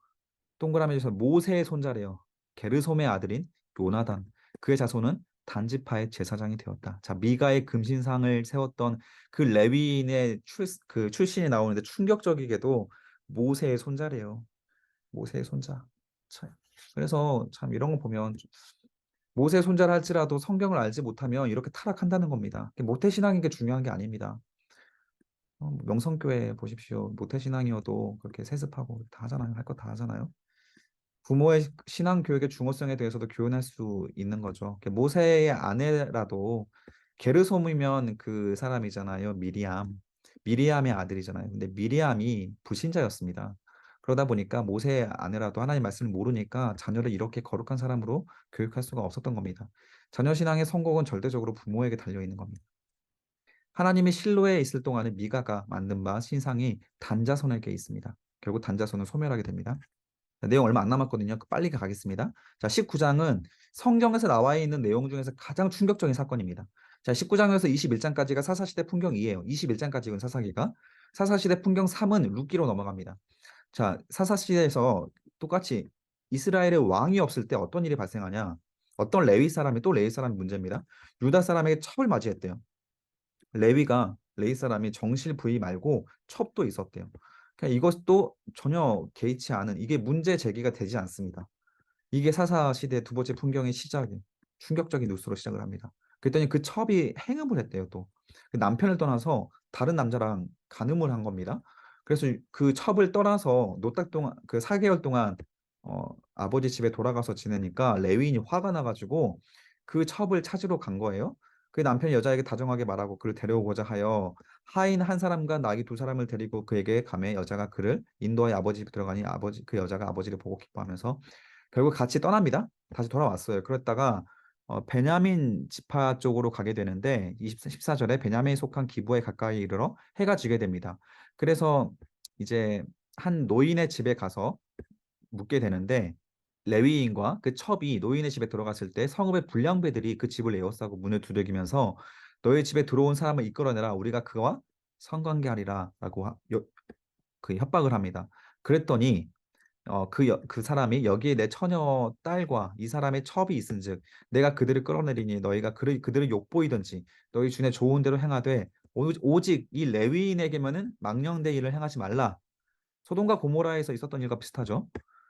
동그라미 에서 모세의 손자래요. 게르솜의 아들인 요나단. 그의 자손은 단지파의 제사장이 되었다. 자, 미가의 금신상을 세웠던 그 레위인의 그 출신이 나오는데 충격적이게도 모세의 손자래요. 모세의 손자. 참. 그래서 참 이런 거 보면 모세의 손자라 할지라도 성경을 알지 못하면 이렇게 타락한다는 겁니다. 모태신앙인 게 중요한 게 아닙니다. 명성교회 보십시오. 모태신앙이어도 그렇게 세습하고 다 하잖아요. 할 거 다 하잖아요. 부모의 신앙 교육의 중요성에 대해서도 교훈할 수 있는 거죠. 모세의 아내라도 게르솜이면 그 사람이잖아요. 미리암의 아들이잖아요. 근데 미리암이 불신자였습니다. 그러다 보니까 모세의 아내라도 하나님 말씀을 모르니까 자녀를 이렇게 거룩한 사람으로 교육할 수가 없었던 겁니다. 자녀 신앙의 성공은 절대적으로 부모에게 달려 있는 겁니다. 하나님이 실로에 있을 동안에 미가가 만든 바 신상이 단자손에게 있습니다. 결국 단자손은 소멸하게 됩니다. 내용 얼마 안 남았거든요. 빨리 가겠습니다. 자, 19장은 성경에서 나와 있는 내용 중에서 가장 충격적인 사건입니다. 자, 19장에서 21장까지가 사사시대 풍경 2예요. 21장까지는 사사기가. 사사시대 풍경 3은 룻기로 넘어갑니다. 자, 사사시대에서 똑같이 이스라엘의 왕이 없을 때 어떤 일이 발생하냐. 어떤 레위 사람이 또 레위 사람이 문제입니다. 유다 사람에게 첩을 맞이했대요. 레위 사람이 정실 부위 말고 첩도 있었대요. 그러니까 이것도 전혀 개의치 않은 이게 문제 제기가 되지 않습니다. 이게 사사 시대 두 번째 풍경의 시작이 충격적인 뉴스로 시작을 합니다. 그랬더니 그 첩이 행음을 했대요 또. 그 남편을 떠나서 다른 남자랑 간음을 한 겁니다. 그래서 그 첩을 떠나서 노딱 동안 그 4개월 동안 아버지 집에 돌아가서 지내니까 레위인이 화가 나가지고 그 첩을 찾으러 간 거예요. 그 남편이 여자에게 다정하게 말하고 그를 데려오고자 하여 하인 한 사람과 나귀 두 사람을 데리고 그에게 가매 여자가 그를 인도하여 아버지 집에 들어가니 그 여자가 아버지를 보고 기뻐하면서 결국 같이 떠납니다. 다시 돌아왔어요. 그랬다가 베냐민 지파 쪽으로 가게 되는데 14절에 베냐민에 속한 기부에 가까이 이르러 해가 지게 됩니다. 그래서 이제 한 노인의 집에 가서 묵게 되는데 레위인과 그 첩이 노인의 집에 들어갔을 때 성읍의 불량배들이 그 집을 에워싸고 문을 두들기면서 너희 집에 들어온 사람을 이끌어내라 우리가 그와 성관계하리라라고 그 협박을 합니다. 그랬더니 그 사람이 여기에 내 처녀 딸과 이 사람의 첩이 있은즉 내가 그들을 끌어내리니 너희가 그들을 욕보이든지 너희 중에 좋은 대로 행하되 오직 이 레위인에게만은 망령된 일을 행하지 말라. 소돔과 고모라에서 있었던 일과 비슷하죠.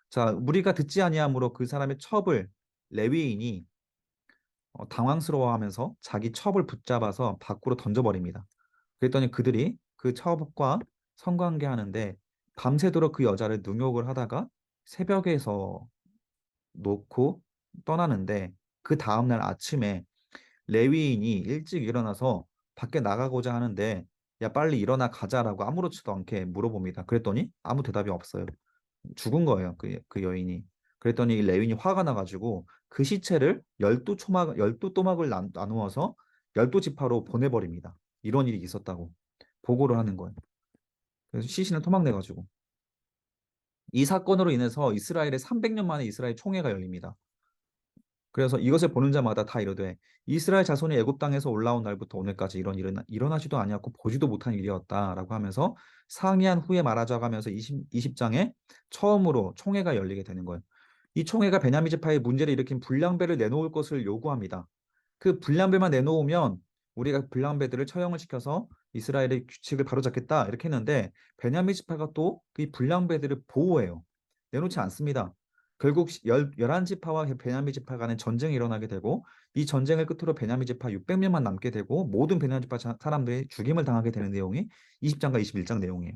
자, 우리가 듣지 아니하므로 그 사람의 첩을 레위인이 당황스러워하면서 자기 첩을 붙잡아서 밖으로 던져버립니다. 그랬더니 그들이 그 첩과 성관계하는데 밤새도록 그 여자를 능욕을 하다가 새벽에서 놓고 떠나는데 그 다음날 아침에 레위인이 일찍 일어나서 밖에 나가고자 하는데 야 빨리 일어나 가자라고 아무렇지도 않게 물어봅니다. 그랬더니 아무 대답이 없어요. 죽은 거예요. 그 여인이. 그랬더니 레윈이 화가 나가지고 그 시체를 12또막을 나누어서 12지파로 보내버립니다. 이런 일이 있었다고 보고를 하는 거예요. 그래서 시신을 토막내가지고. 이 사건으로 인해서 이스라엘의 300년 만에 이스라엘 총회가 열립니다. 그래서 이것을 보는 자마다 다 이르되 이스라엘 자손이 애굽 땅에서 올라온 날부터 오늘까지 이런 일은 일어나지도 아니었고 보지도 못한 일이었다라고 하면서 상이한 후에 말하자고 하면서 20장에 처음으로 총회가 열리게 되는 거예요. 이 총회가 베냐민 지파의 문제를 일으킨 불량배를 내놓을 것을 요구합니다. 그 불량배만 내놓으면 우리가 불량배들을 처형을 시켜서 이스라엘의 규칙을 바로잡겠다 이렇게 했는데 베냐민 지파가 또 이 불량배들을 보호해요. 내놓지 않습니다. 결국 11지파와 베냐민 지파 간에 전쟁이 일어나게 되고 이 전쟁을 끝으로 베냐민 지파 600명만 남게 되고 모든 베냐민 지파 사람들이 죽임을 당하게 되는 내용이 20장과 21장 내용이에요.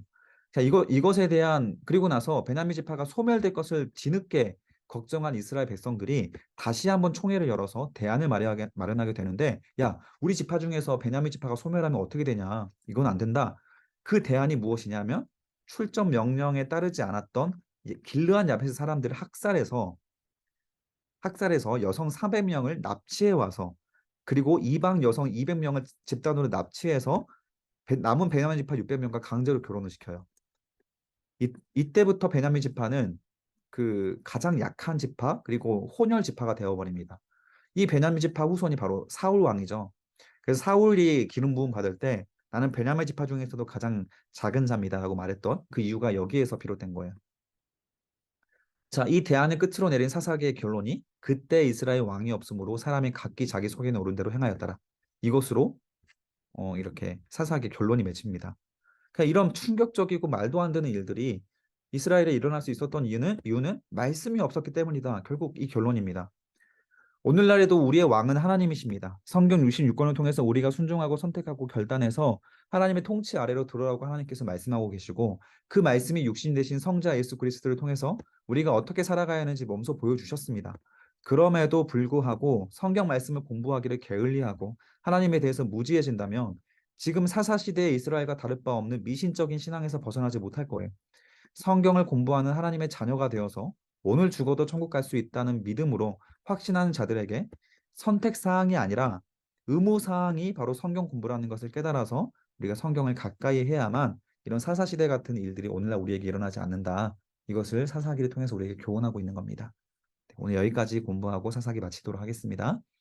자, 이것에 대한 그리고 나서 베냐민 지파가 소멸될 것을 뒤늦게 걱정한 이스라엘 백성들이 다시 한번 총회를 열어서 대안을 마련하게 되는데 야, 우리 지파 중에서 베냐민 지파가 소멸하면 어떻게 되냐? 이건 안 된다. 그 대안이 무엇이냐면 출정 명령에 따르지 않았던 길르한 야벳의 사람들을 학살해서 여성 400명을 납치해 와서 그리고 이방 여성 200명을 집단으로 납치해서 남은 베냐민 지파 600명과 강제로 결혼을 시켜요. 이때부터 베냐민 지파는 그 가장 약한 지파 그리고 혼혈 지파가 되어버립니다. 이 베냐민 지파 후손이 바로 사울 왕이죠. 그래서 사울이 기름 부음 받을 때 나는 베냐민 지파 중에서도 가장 작은 자입니다라고 말했던 그 이유가 여기에서 비롯된 거예요. 자, 이 대안을 끝으로 내린 사사기의 결론이 그때 이스라엘 왕이 없으므로 사람이 각기 자기 속에 오른 대로 행하였더라. 이것으로 이렇게 사사기의 결론이 맺힙니다. 그러니까 이런 충격적이고 말도 안 되는 일들이 이스라엘에 일어날 수 있었던 이유는 말씀이 없었기 때문이다. 결국 이 결론입니다. 오늘날에도 우리의 왕은 하나님이십니다. 성경 66권을 통해서 우리가 순종하고 선택하고 결단해서 하나님의 통치 아래로 들어오라고 하나님께서 말씀하고 계시고 그 말씀이 육신 되신 성자 예수 그리스도를 통해서 우리가 어떻게 살아가야 하는지 몸소 보여주셨습니다. 그럼에도 불구하고 성경 말씀을 공부하기를 게을리하고 하나님에 대해서 무지해진다면 지금 사사시대의 이스라엘과 다를 바 없는 미신적인 신앙에서 벗어나지 못할 거예요. 성경을 공부하는 하나님의 자녀가 되어서 오늘 죽어도 천국 갈 수 있다는 믿음으로 확신하는 자들에게 선택 사항이 아니라 의무 사항이 바로 성경 공부라는 것을 깨달아서 우리가 성경을 가까이 해야만 이런 사사시대 같은 일들이 오늘날 우리에게 일어나지 않는다. 이것을 사사기를 통해서 우리에게 교훈하고 있는 겁니다. 오늘 여기까지 공부하고 사사기 마치도록 하겠습니다.